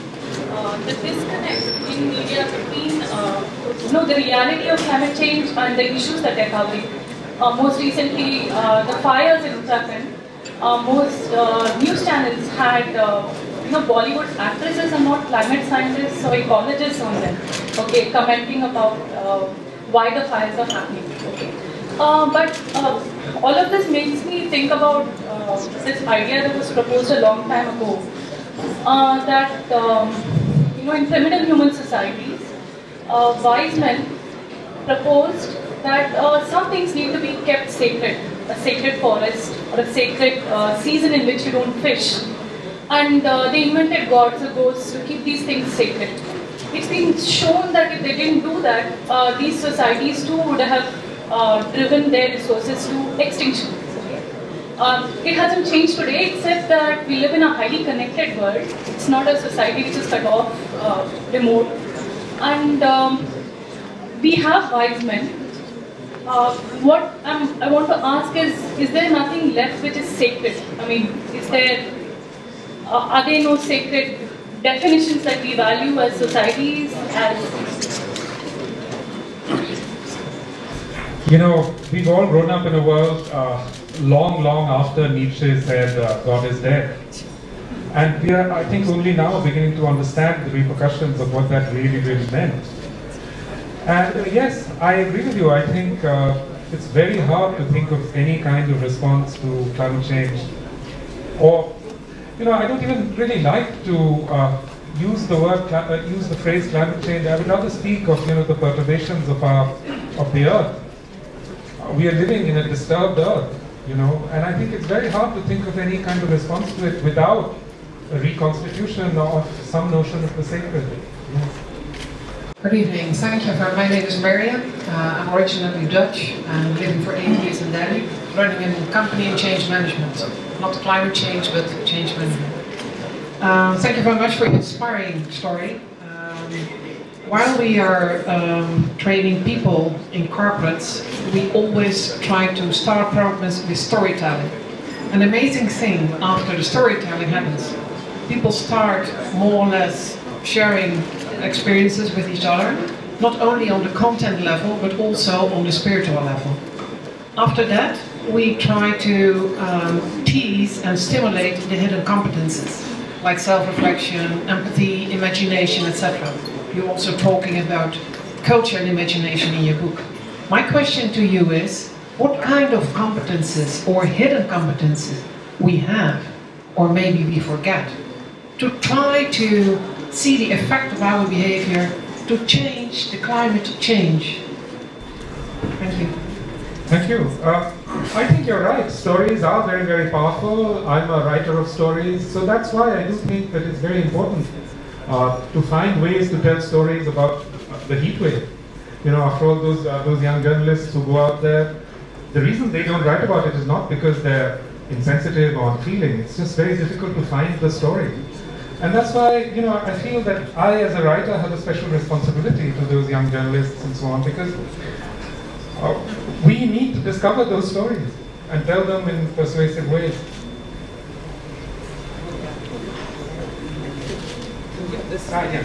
the disconnect in media between the reality of climate change and the issues that they're covering. Most recently, the fires in Uttarakhand. Most news channels had Bollywood actresses and not climate scientists or ecologists on them, okay, commenting about why the fires are happening. Okay. But all of this makes me think about this idea that was proposed a long time ago, that in primitive human societies, wise men proposed that some things need to be kept sacred, a sacred forest or a sacred season in which you don't fish. And they invented gods or ghosts to keep these things sacred. It's been shown that if they didn't do that, these societies too would have driven their resources to extinction. It hasn't changed today, except that we live in a highly connected world. It's not a society which is cut off, remote. And we have wise men. What I want to ask is there nothing left which is sacred? I mean, are there no sacred definitions that we value as societies? We've all grown up in a world long after Nietzsche said God is dead. And we are, I think, only now beginning to understand the repercussions of what that really meant. And yes, I agree with you. I think it's very hard to think of any kind of response to climate change. Or, I don't even really like to use the phrase climate change. I would rather speak of, the perturbations of the earth. We are living in a disturbed earth, and I think it's very hard to think of any kind of response to it without a reconstitution of some notion of the sacred. Good evening. Thank you. My name is Mariam. I'm originally Dutch. I'm living for 8 years in Delhi, running a company in change management. Not climate change, but change management. Thank you very much for your inspiring story. While we are training people in corporates, we always try to start programs with storytelling. An amazing thing after the storytelling happens, people start more or less sharing experiences with each other, not only on the content level, but also on the spiritual level. After that, we try to tease and stimulate the hidden competences, like self-reflection, empathy, imagination, etc. You're also talking about culture and imagination in your book. My question to you is, what kind of competences or hidden competences we have, or maybe we forget, to try to see the effect of our behavior to change the climate change? Thank you. Thank you. I think you're right. Stories are very, very powerful. I'm a writer of stories, so that's why I do think that it's very important to find ways to tell stories about the heat wave. After all, those young journalists who go out there, the reason they don't write about it is not because they're insensitive or unfeeling. It's just very difficult to find the story. And that's why, I feel that I, as a writer, have a special responsibility to those young journalists and so on, because we need to discover those stories and tell them in persuasive ways. This right here.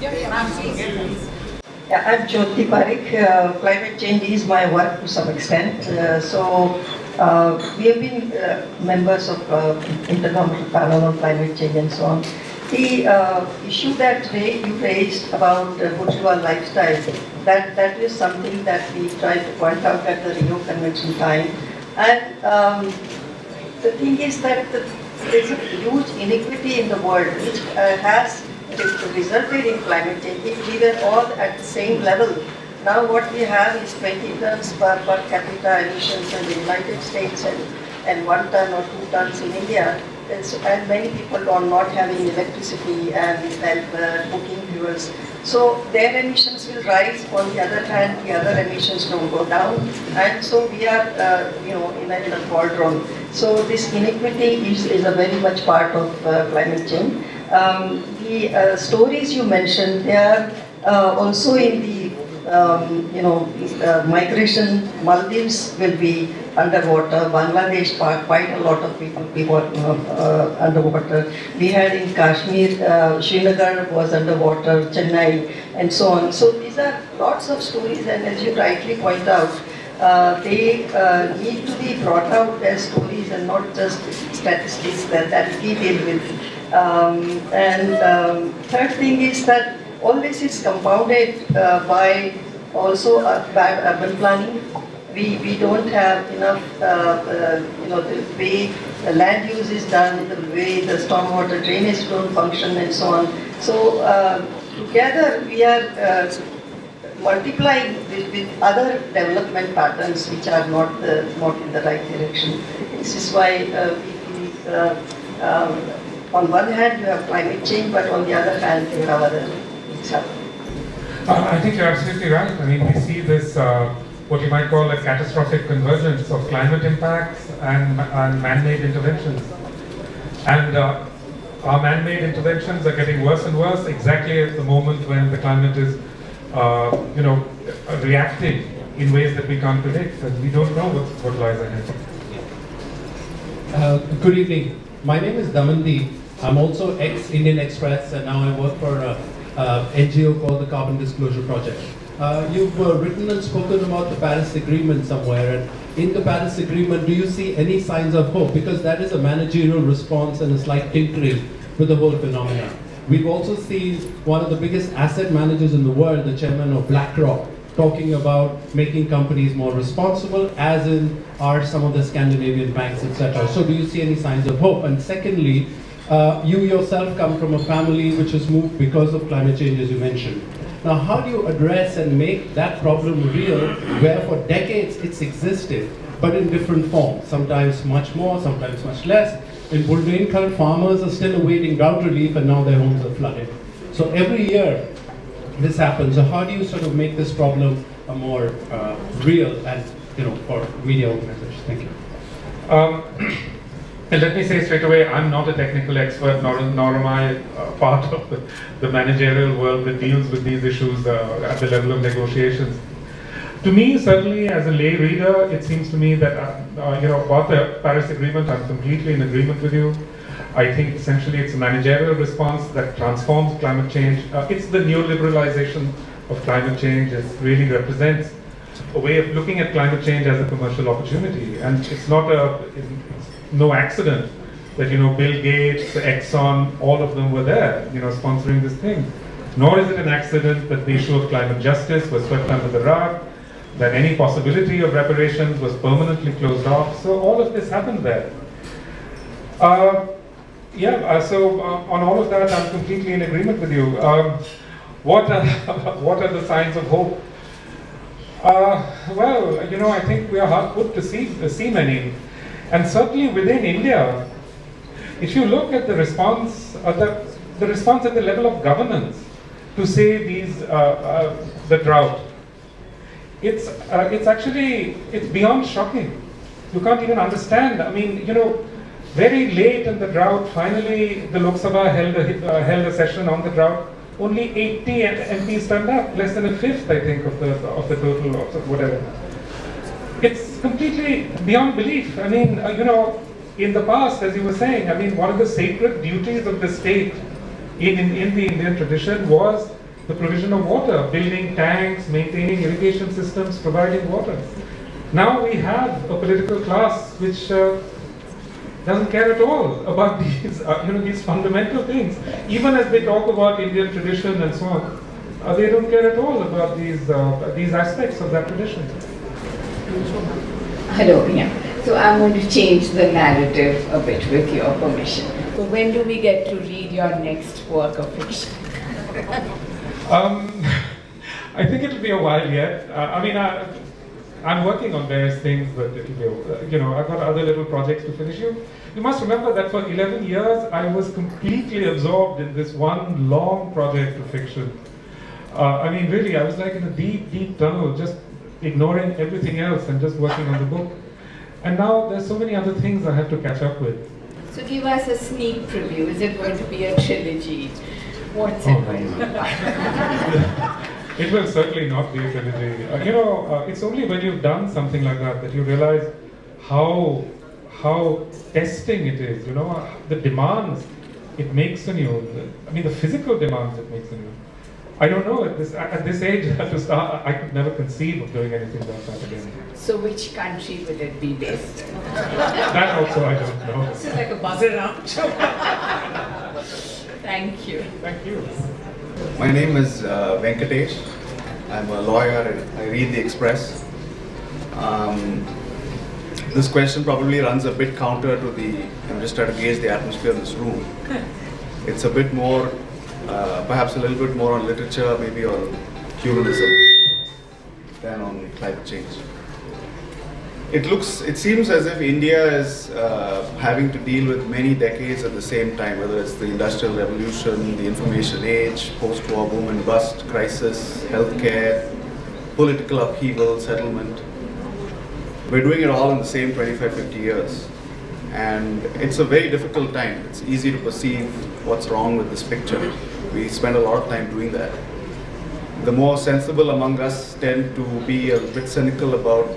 Yeah, I'm Jyoti Parikh. Climate change is my work to some extent. We have been members of Intergovernmental Panel on Climate Change and so on. The issue that you raised about bourgeois lifestyle, that is something that we tried to point out at the Rio Convention time. And the thing is that there's a huge inequity in the world which has resulted in climate change. If we were all at the same level, now what we have is 20 tons per capita emissions in the United States and 1 ton or 2 tons in India. And many people are not having electricity and cooking fuels. So their emissions will rise. On the other hand, the other emissions don't go down. And so we are, in a cauldron. So this inequity is a very much part of climate change. The stories you mentioned, they are also in the migration. Maldives will be underwater. Bangladesh, quite a lot of people underwater. We had in Kashmir, Srinagar was underwater, Chennai, and so on. So these are lots of stories, and as you rightly point out, they need to be brought out as stories and not just statistics that we deal with. Third thing is that all this is compounded by also bad urban planning. We don't have enough, the way the land use is done, the way the stormwater drainage don't function, and so on. So together we are multiplying with other development patterns which are not in the right direction. This is why we feel, on one hand you have climate change, but on the other hand you have other things happening. I think you're absolutely right. I mean, we see this, what you might call a catastrophic convergence of climate impacts and man-made interventions. And our man-made interventions are getting worse and worse exactly at the moment when the climate is, reacting in ways that we can't predict, and we don't know what lies ahead. Good evening. My name is Damandeep. I'm also ex-Indian Express, and now I work for NGO called the Carbon Disclosure Project. You've written and spoken about the Paris Agreement somewhere, and in the Paris Agreement, do you see any signs of hope? Because that is a managerial response and a slight tinkering with the whole phenomenon. We've also seen one of the biggest asset managers in the world, the chairman of BlackRock, talking about making companies more responsible, as in are some of the Scandinavian banks, etc. So do you see any signs of hope? And secondly, you yourself come from a family which has moved because of climate change, as you mentioned. Now, how do you address and make that problem real, where for decades it's existed, but in different forms, sometimes much more, sometimes much less? In Bulgaria, farmers are still awaiting drought relief, and now their homes are flooded. So every year this happens. So how do you sort of make this problem a more real and, for media organizations? Thank you. And let me say straight away, I'm not a technical expert, nor am I part of the managerial world that deals with these issues at the level of negotiations. To me, certainly as a lay reader, it seems to me that, about the Paris Agreement, I'm completely in agreement with you. I think essentially it's a managerial response that transforms climate change. It's the neoliberalization of climate change. It really represents a way of looking at climate change as a commercial opportunity. And it's not no accident that, Bill Gates, Exxon, all of them were there, sponsoring this thing. Nor is it an accident that the issue of climate justice was swept under the rug, that any possibility of reparations was permanently closed off. So all of this happened there. So on all of that, I'm completely in agreement with you. What are the signs of hope? I think we are hard put to see many. And certainly within India, if you look at the response, the response at the level of governance to say the drought, it's beyond shocking. You can't even understand. I mean, very late in the drought, finally the Lok Sabha held a session on the drought. Only 80 MPs turned up, less than a fifth, I think, of the total of whatever. It's completely beyond belief. I mean, in the past, as you were saying, I mean, one of the sacred duties of the state in the Indian tradition was the provision of water, building tanks, maintaining irrigation systems, providing water. Now we have a political class which doesn't care at all about these, these fundamental things. Even as they talk about Indian tradition and so on, they don't care at all about these aspects of that tradition. Hello, yeah. So I'm going to change the narrative a bit with your permission. So when do we get to read your next work of fiction? I think it'll be a while yet. I'm working on various things, but it'll be, I've got other little projects to finish. You must remember that for 11 years, I was completely absorbed in this one long project of fiction. Really, I was like in a deep, deep tunnel, just ignoring everything else and just working on the book. And now there's so many other things I have to catch up with. So give us a sneak preview. Is it going to be a trilogy? What's it going to be? It will certainly not be a trilogy. It's only when you've done something like that that you realize how testing it is. The demands it makes on you. The physical demands it makes on you. I don't know, at this age, I could never conceive of doing anything like that again. So which country would it be based? That also I don't know. This is like a buzzer round. Thank you. Thank you. My name is Venkatesh. I'm a lawyer and I read the Express. This question probably runs a bit counter to I'm just trying to gauge the atmosphere in this room. It's a bit more, perhaps a little bit more on literature, maybe on pluralism, than on climate change. It seems as if India is having to deal with many decades at the same time, whether it's the Industrial Revolution, the Information Age, post-war boom and bust crisis, healthcare, political upheaval, settlement. We're doing it all in the same 25, 50 years. And it's a very difficult time. It's easy to perceive what's wrong with this picture. We spend a lot of time doing that. The more sensible among us tend to be a bit cynical about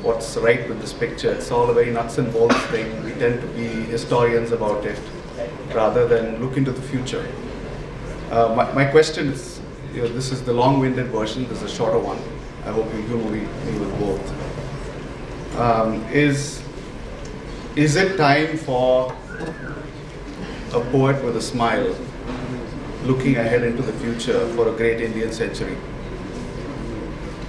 what's right with this picture. It's all a very nuts and bolts thing. We tend to be historians about it rather than look into the future. My question is, this is the long-winded version, this is a shorter one. I hope you humor me with both. Is it time for a poet with a smile looking ahead into the future for a great Indian century?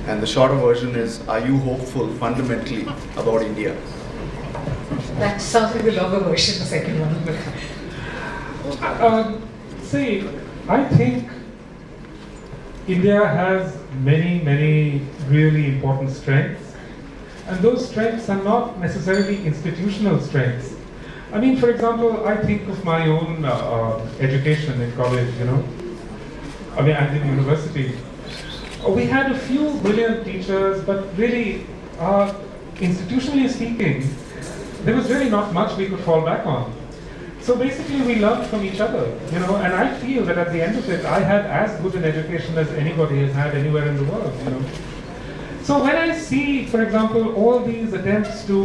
And the shorter version is, are you hopeful fundamentally about India? That sounds like the longer version, the second one. See, I think India has many, many really important strengths. And those strengths are not necessarily institutional strengths. For example, I think of my own education in college, and in university. We had a few brilliant teachers, but really, institutionally speaking, there was really not much we could fall back on. So basically, we learned from each other, and I feel that at the end of it, I had as good an education as anybody has had anywhere in the world, So when I see, for example, all these attempts to,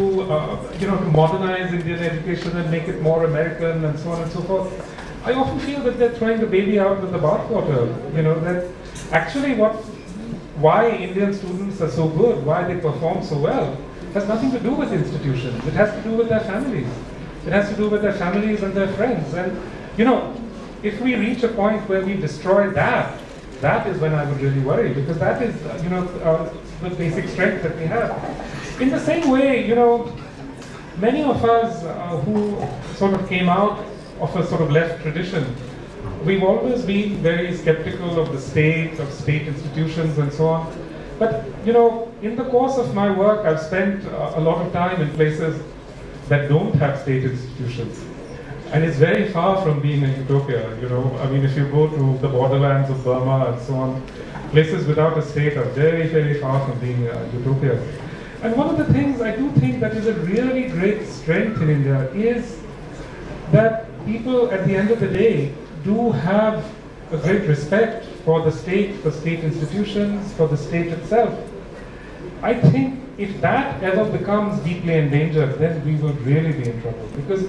to modernize Indian education and make it more American and so on and so forth, I often feel that they're throwing the baby out with the bathwater. That actually why Indian students are so good, why they perform so well, has nothing to do with institutions. It has to do with their families. It has to do with their families and their friends. And if we reach a point where we destroy that, that is when I would really worry, because that is, the basic strength that we have. In the same way, many of us who sort of came out of a sort of left tradition, we've always been very skeptical of the state, of state institutions and so on. But, in the course of my work, I've spent a lot of time in places that don't have state institutions. And it's very far from being a utopia, if you go to the borderlands of Burma and so on, places without a state are very, very far from being utopia. And one of the things I do think that is a really great strength in India is that people at the end of the day do have a great respect for the state, for state institutions, for the state itself. I think if that ever becomes deeply endangered, then we will really be in trouble. Because,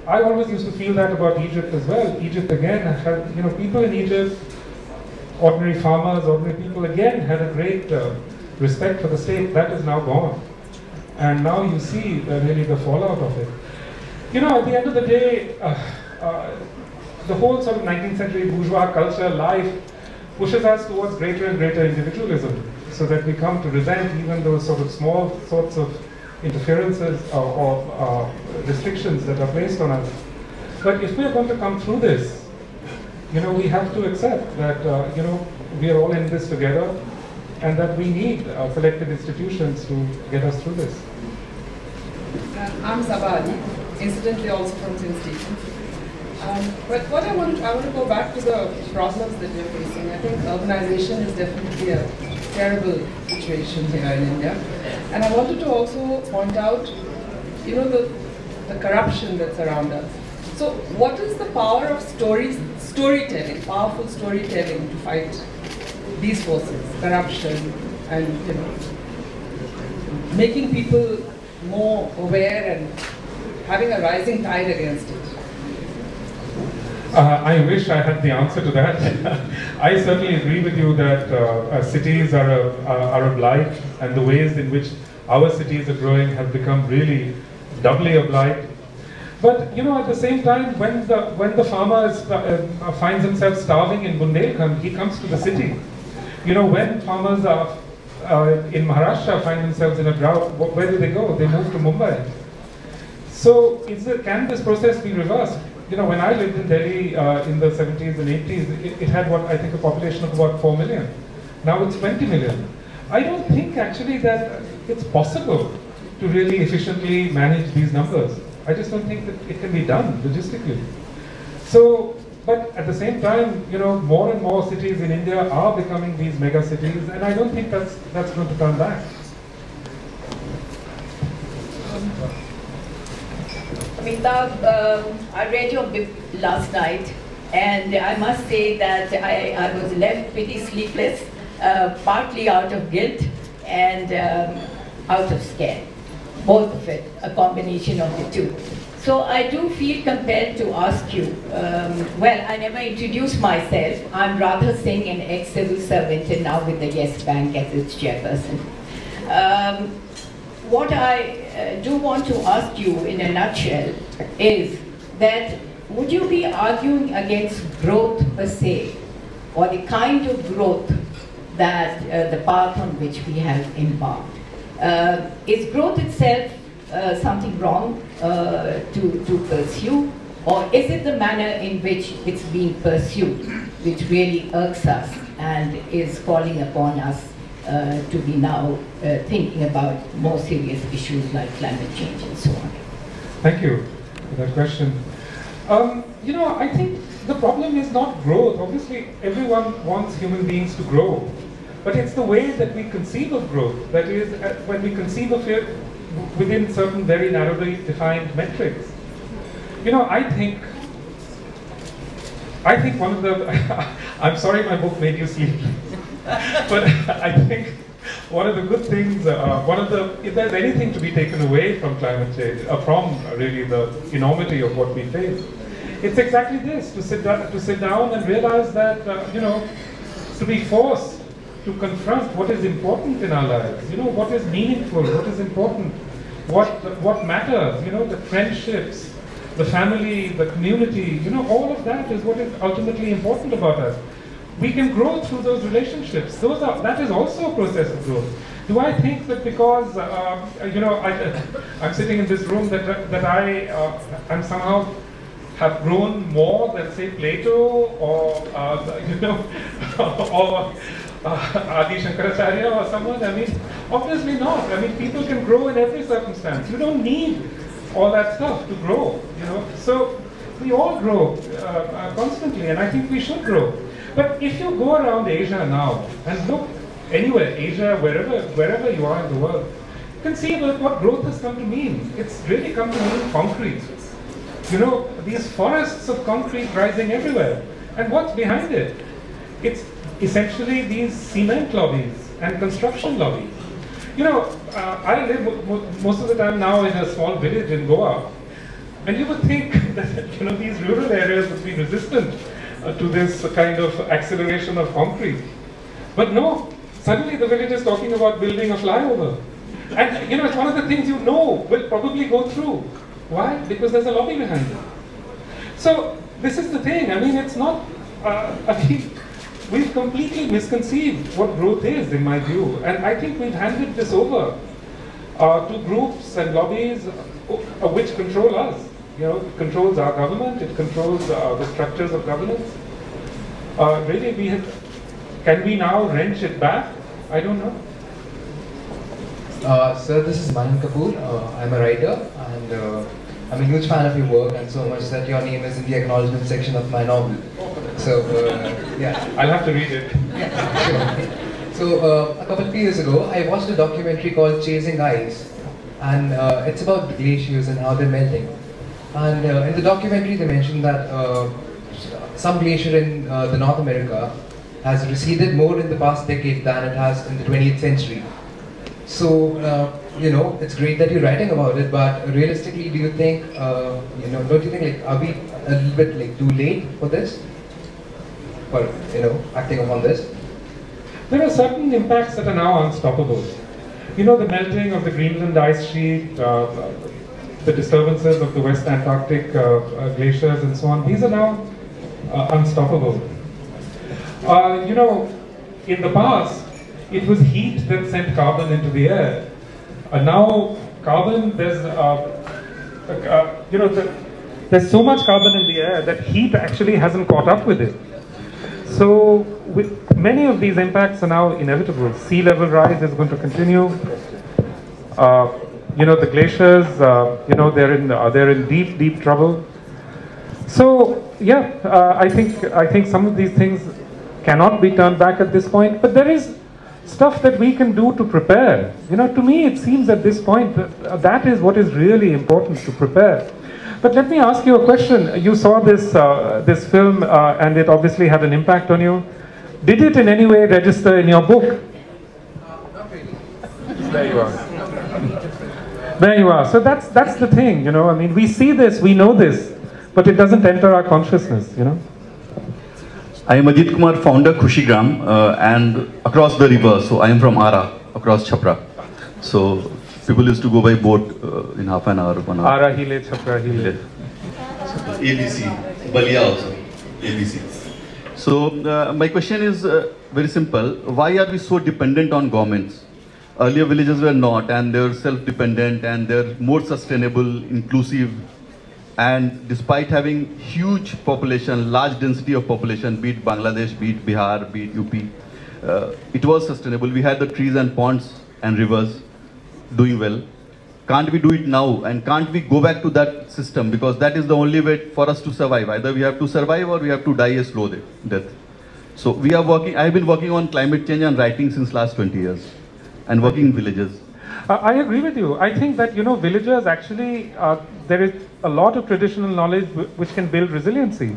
I always used to feel that about Egypt as well. Egypt again had, people in Egypt, ordinary farmers, ordinary people again had a great respect for the state. That is now gone. And now you see really the fallout of it. At the end of the day, the whole sort of 19th century bourgeois culture, life, pushes us towards greater and greater individualism, so that we come to resent even those sort of small sorts of interferences or restrictions that are placed on us. But if we are going to come through this, we have to accept that, we are all in this together, and that we need collective institutions to get us through this. I'm Sabali, incidentally also from St. Stephen's. But what I want to go back to the problems that we're facing. I think urbanization is definitely a terrible situation here in India. And I wanted to also point out, the corruption that's around us. So what is the power of storytelling, powerful storytelling to fight these forces, corruption, and making people more aware and having a rising tide against it? I wish I had the answer to that. I certainly agree with you that cities are a blight, and the ways in which our cities are growing have become really doubly a blight. But at the same time, when the farmer finds himself starving in Bundelkhand, he comes to the city. When farmers are in Maharashtra find themselves in a drought, where do they go? They move to Mumbai. So can this process be reversed? When I lived in Delhi in the 70s and 80s, it had I think a population of about 4 million. Now it's 20 million. I don't think actually that it's possible to really efficiently manage these numbers. I just don't think that it can be done logistically. So, but at the same time, more and more cities in India are becoming these mega cities, and I don't think that's going to turn back. Amitav, I read your book last night, and I must say that I was left pretty sleepless, partly out of guilt and out of scare. Both of it, a combination of the two. So I do feel compelled to ask you, well, I never introduced myself. I'm rather Singh, an ex-civil servant, and now with the Yes Bank as its chairperson. What I do want to ask you in a nutshell is that would you be arguing against growth per se, or the kind of growth that the path on which we have embarked? Is growth itself something wrong to pursue, or is it the manner in which it's being pursued which really irks us and is calling upon us to be now thinking about more serious issues like climate change and so on? Thank you for that question. I think the problem is not growth. Obviously, everyone wants human beings to grow. But it's the way that we conceive of growth, that is, when we conceive of it within certain very narrowly defined metrics. I think one of the, I'm sorry my book made you sleep, but I think one of the good things, if there's anything to be taken away from climate change, from really the enormity of what we face, it's exactly this, to sit down and realize that, to be forced to confront what is important in our lives, what is meaningful, what is important, what matters, the friendships, the family, the community, all of that is what is ultimately important about us. We can grow through those relationships. That is also a process of growth. Do I think that because, I'm sitting in this room that I'm somehow have grown more than, say, Plato or, or Adi Shankaracharya or someone? I mean, obviously not. I mean, people can grow in every circumstance. You don't need all that stuff to grow, So we all grow constantly, and I think we should grow. But if you go around Asia now and look anywhere, Asia, wherever you are in the world, you can see what growth has come to mean. It's really come to mean concrete. These forests of concrete rising everywhere. And what's behind it? It's essentially these cement lobbies and construction lobbies. I live most of the time now in a small village in Goa, and you would think that these rural areas would be resistant to this kind of acceleration of concrete. But no, suddenly the village is talking about building a flyover. And it's one of the things will probably go through. Why? Because there's a lobby behind it. So this is the thing. I mean, it's not, we've completely misconceived what growth is, in my view. And I think we've handed this over to groups and lobbies which control us. It controls our government, it controls the structures of governance. Really, can we now wrench it back? I don't know. Sir, this is Manan Kapoor. I'm a writer, and I'm a huge fan of your work, and so much that your name is in the acknowledgement section of my novel. So, yeah. I'll have to read it. Sure. So, a couple of years ago, I watched a documentary called Chasing Ice, and it's about the glaciers and how they're melting. And in the documentary, they mentioned that some glacier in the North America has receded more in the past decade than it has in the 20th century. So, you know, it's great that you're writing about it, but realistically, do you think, you know, don't you think, like, are we a little bit, like, too late for this? For, you know, acting upon this? There are certain impacts that are now unstoppable. You know, the melting of the Greenland ice sheet, the disturbances of the West Antarctic glaciers and so on, these are now unstoppable. You know, in the past, it was heat that sent carbon into the air. Now, carbon, there's, you know, there's so much carbon in the air that heat actually hasn't caught up with it. So, with many of these impacts are now inevitable. Sea level rise is going to continue. You know, the glaciers, you know, they're in deep, deep trouble. So, yeah, I think some of these things cannot be turned back at this point, but there is stuff that we can do to prepare. You know, to me, it seems at this point that that is what is really important, to prepare. But let me ask you a question. You saw this this film, and it obviously had an impact on you. Did it in any way register in your book? Not really. There you are. There you are. So that's the thing, you know. I mean, we see this, we know this, but it doesn't enter our consciousness, you know. I am Ajit Kumar, founder Khushigram, and across the river. So I am from Ara, across Chhapra. So people used to go by boat in half an hour, 1 hour. Ara hile, Chhapra hile. ABC, Balia also, ABC. So my question is very simple. Why are we so dependent on governments? Earlier villages were not, and they were self-dependent, and they're more sustainable, inclusive. And despite having huge population, large density of population, be it Bangladesh, be it Bihar, be it UP, it was sustainable. We had the trees and ponds and rivers doing well. Can't we do it now? And can't we go back to that system? Because that is the only way for us to survive. Either we have to survive or we have to die a slow death. So we are working, I've been working on climate change and writing since last 20 years and working in villages. I agree with you. I think that, you know, villagers actually, there is a lot of traditional knowledge which can build resiliency.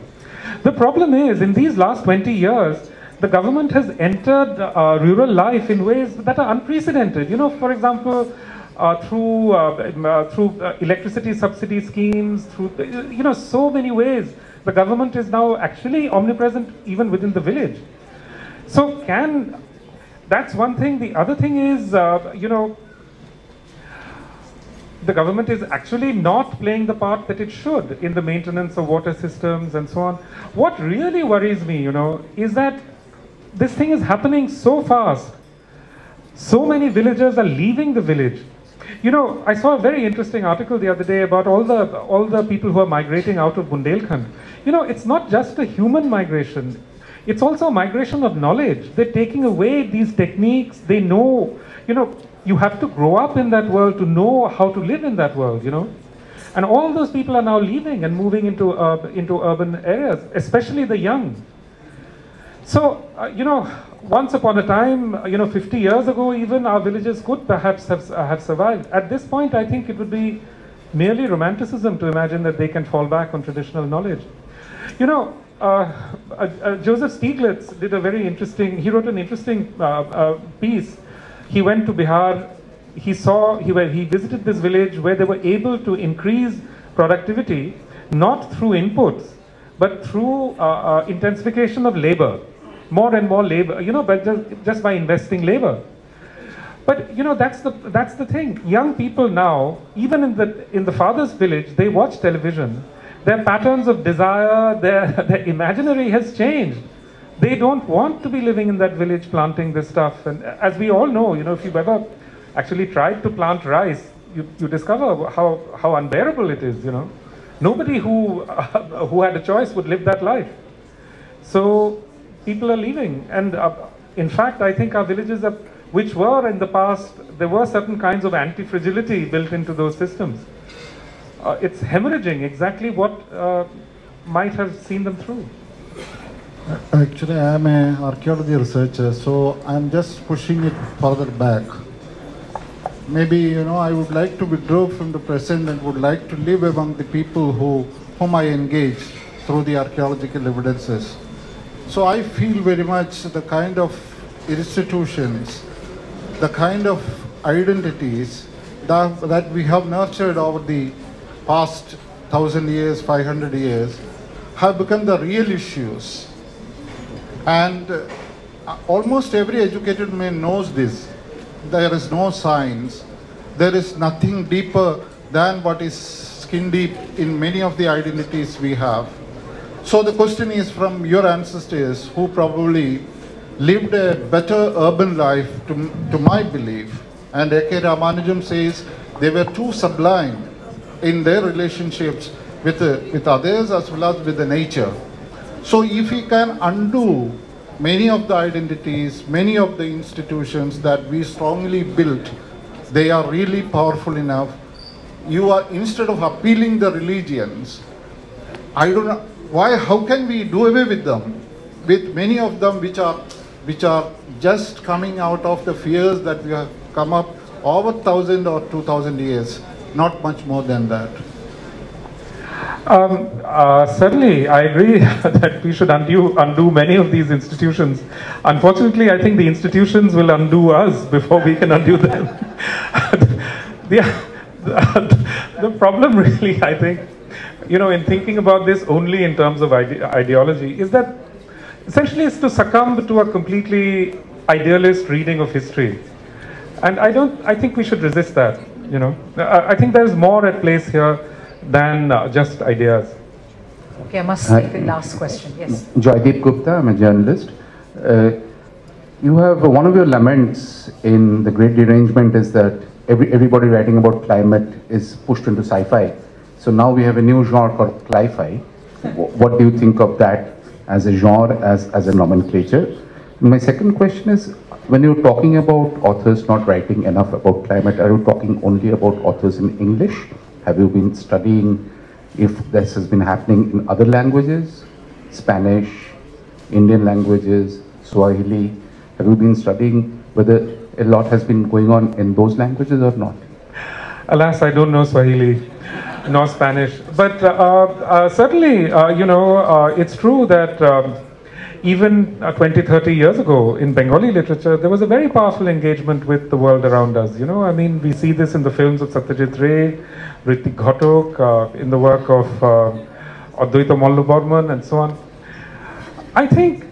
The problem is, in these last 20 years, the government has entered rural life in ways that are unprecedented. You know, for example, through electricity subsidy schemes, through, you know, so many ways, the government is now actually omnipresent even within the village. So that's one thing. The other thing is, you know, the government is actually not playing the part that it should in the maintenance of water systems and so on. What really worries me, you know, is that this thing is happening so fast. So many villagers are leaving the village. You know, I saw a very interesting article the other day about all the people who are migrating out of Bundelkhand. You know, it's not just a human migration. It's also a migration of knowledge. They're taking away these techniques. They know, you know, you have to grow up in that world to know how to live in that world, you know. And all those people are now leaving and moving into urban areas, especially the young. So, you know, once upon a time, you know, 50 years ago even, our villages could perhaps have survived. At this point, I think it would be merely romanticism to imagine that they can fall back on traditional knowledge. You know, Joseph Stiglitz did a very interesting, he wrote an interesting piece. He went to Bihar, he visited this village where they were able to increase productivity, not through inputs, but through intensification of labor, more and more labor, you know, but just by investing labor. But, you know, that's the thing. Young people now, even in the father's village, they watch television. Their patterns of desire, their imaginary has changed. They don't want to be living in that village planting this stuff. And as we all know, you know, if you've ever actually tried to plant rice, you discover how unbearable it is, you know. Nobody who had a choice would live that life. So people are leaving. And in fact, I think our villages, which were in the past, there were certain kinds of anti-fragility built into those systems. It's hemorrhaging exactly what might have seen them through. Actually, I am an archaeology researcher, so I'm just pushing it further back. Maybe, you know, I would like to withdraw from the present and would like to live among the people whom I engage through the archaeological evidences. So I feel very much the kind of institutions, the kind of identities that we have nurtured over the past 1,000 years, 500 years, have become the real issues. And almost every educated man knows this. There is no science. There is nothing deeper than what is skin deep in many of the identities we have. So the question is, from your ancestors who probably lived a better urban life, to my belief, and A.K. Ramanujam says they were too sublime in their relationships with others as well as with the nature. So if we can undo many of the identities, many of the institutions that we strongly built, they are really powerful enough. Instead of appealing the religions, I don't know why, how can we do away with them? With many of them which are just coming out of the fears that we have come up over 1,000 or 2,000 years, not much more than that. Certainly, I agree that we should undo many of these institutions. Unfortunately, I think the institutions will undo us before we can undo them. The problem really, I think, in thinking about this only in terms of ideology, is that essentially it's to succumb to a completely idealist reading of history. And I think we should resist that, I think there's more at place here than just ideas. Okay, I must take the last question. Yes. Joydeep Gupta, I'm a journalist. You have one of your laments in The Great Derangement is that everybody writing about climate is pushed into sci-fi. So now we have a new genre called cli-fi. What do you think of that as a genre, as a nomenclature? My second question is, when you're talking about authors not writing enough about climate, are you talking only about authors in English? Have you been studying if this has been happening in other languages, Spanish, Indian languages, Swahili? Have you been studying whether a lot has been going on in those languages or not? Alas, I don't know Swahili nor Spanish, but certainly, it's true that even 20, 30 years ago in Bengali literature, there was a very powerful engagement with the world around us. We see this in the films of Satyajit Ray, Ritik Ghatok, in the work of Adwaita Mallu and so on. I think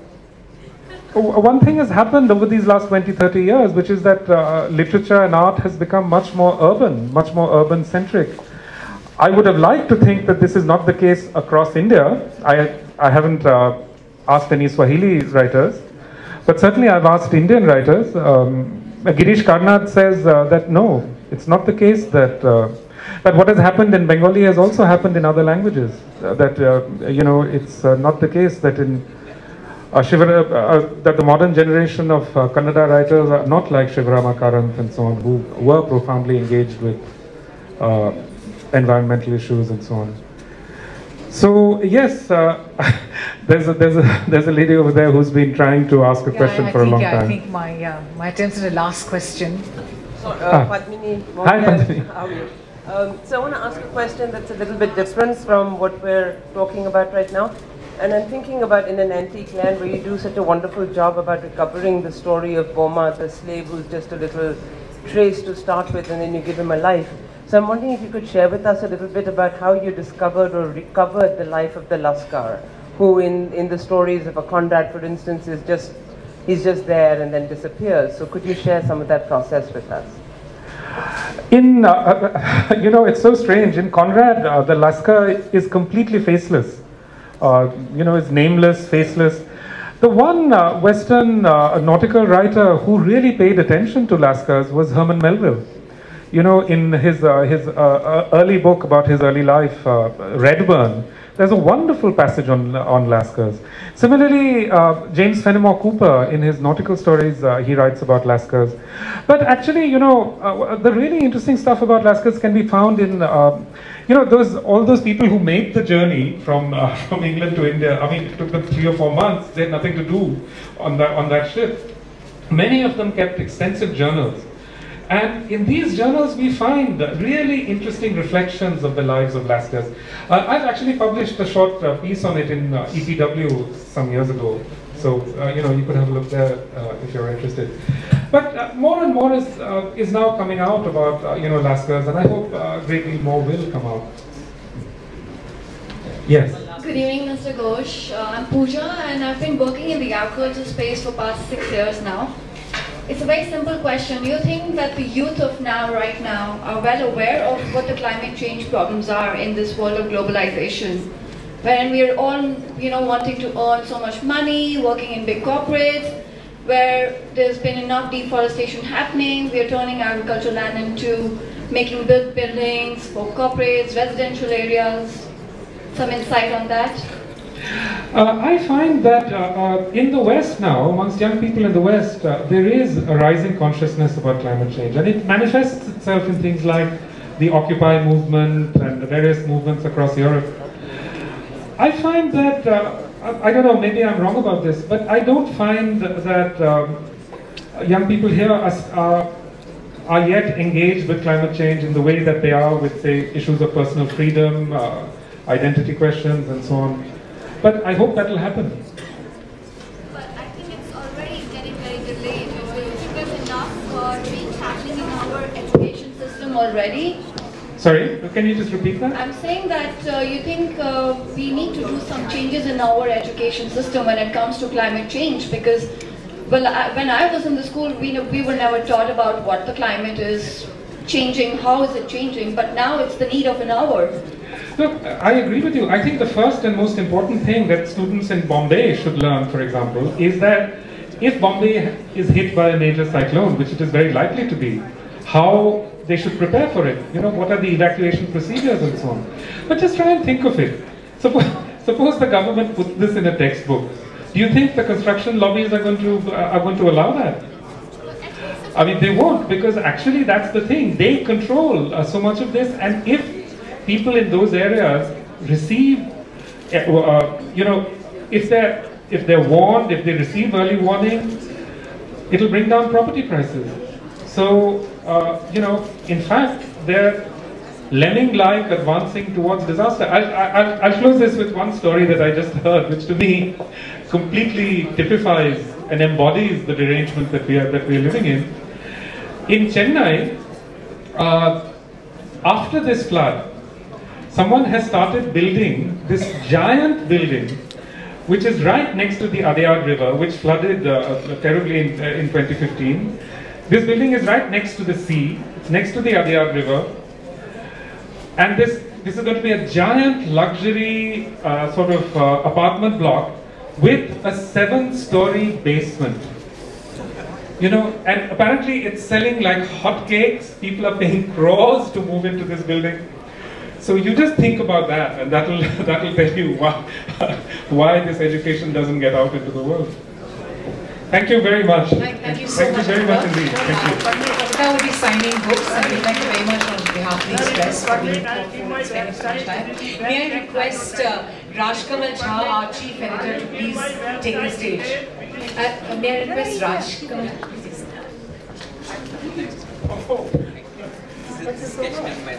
one thing has happened over these last 20, 30 years, which is that literature and art has become much more urban centric. I would have liked to think that this is not the case across India. I haven't asked any Swahili writers, but certainly I've asked Indian writers. Girish Karnad says that no, it's not the case that what has happened in Bengali has also happened in other languages. It's not the case that in that the modern generation of Kannada writers are not like Shivarama Karanth and so on, who were profoundly engaged with environmental issues and so on. So yes, there's a lady over there who's been trying to ask a question for a long time. I think my attempt at the last question. Padmini, hi Padmini. How are you? So I want to ask a question that's a little bit different from what we're talking about right now. And I'm thinking about In an Antique Land, where you do such a wonderful job about recovering the story of Boma, the slave who's just a little trace to start with, and then you give him a life. So I'm wondering if you could share with us a little bit about how you discovered or recovered the life of the Lascar, who in the stories of a Conrad, for instance, he's just there and then disappears. So could you share some of that process with us? It's so strange. In Conrad, the Lascar is completely faceless. Is nameless, faceless. The one Western nautical writer who really paid attention to Lascars was Herman Melville. In his early book about his early life, Redburn, there's a wonderful passage on Lascars. Similarly, James Fenimore Cooper, in his nautical stories, he writes about Lascars. But actually, the really interesting stuff about Lascars can be found in, all those people who made the journey from England to India. I mean, it took them 3 or 4 months. They had nothing to do on that ship. Many of them kept extensive journals. And in these journals, we find really interesting reflections of the lives of Lascars. I've actually published a short piece on it in EPW some years ago. So, you could have a look there if you're interested. But more and more is now coming out about, Lascars, and I hope a great deal more will come out. Yes. Good evening, Mr. Ghosh. I'm Pooja, and I've been working in the agriculture space for past 6 years now. It's a very simple question. You think that the youth of right now, are well aware of what the climate change problems are in this world of globalization? When we are all, wanting to earn so much money, working in big corporates, where there's been enough deforestation happening, we are turning agricultural land into making buildings for corporates, residential areas. Some insight on that? I find that in the West now, amongst young people in the West, there is a rising consciousness about climate change, and it manifests itself in things like the Occupy movement and the various movements across Europe. I find that, I don't know, maybe I'm wrong about this, but I don't find that young people here are yet engaged with climate change in the way that they are with, say, issues of personal freedom, identity questions, and so on. But I hope that will happen. But I think it's already getting very delayed. Do you think there's enough change happening in our education system already? Sorry, can you just repeat that? I'm saying that you think we need to do some changes in our education system when it comes to climate change, because when I was in the school, we were never taught about what the climate is changing, how is it changing, but now it's the need of an hour. Look, I agree with you. I think the first and most important thing that students in Bombay should learn, for example, is that if Bombay is hit by a major cyclone, which it is very likely to be, how they should prepare for it. What are the evacuation procedures and so on. But just try and think of it. Suppose the government puts this in a textbook. Do you think the construction lobbies are going to allow that? I mean, they won't, because actually that's the thing. They control so much of this, and if people in those areas receive, if they're warned, if they receive early warning, it'll bring down property prices. So, in fact, they're lemming-like advancing towards disaster. I'll close this with one story that I just heard, which to me completely typifies and embodies the derangement that we are living in. In Chennai, after this flood, someone has started building this giant building, which is right next to the Adyar River, which flooded terribly in 2015. This building is right next to the sea. It's next to the Adyar River, and this is going to be a giant luxury apartment block with a 7-story basement. And apparently it's selling like hotcakes. People are paying crores to move into this building. So you just think about that, and that'll tell you why this education doesn't get out into the world. Thank you very much. Thank you so much. Thank you very much indeed. Thank you. Amitav will be signing books, and we'd like you very much on behalf of the Express for being thoughtful and spending so much time. May I request Rajkamal Jha, our chief editor, to please take the stage. May I request Rajkamal? This is sketch by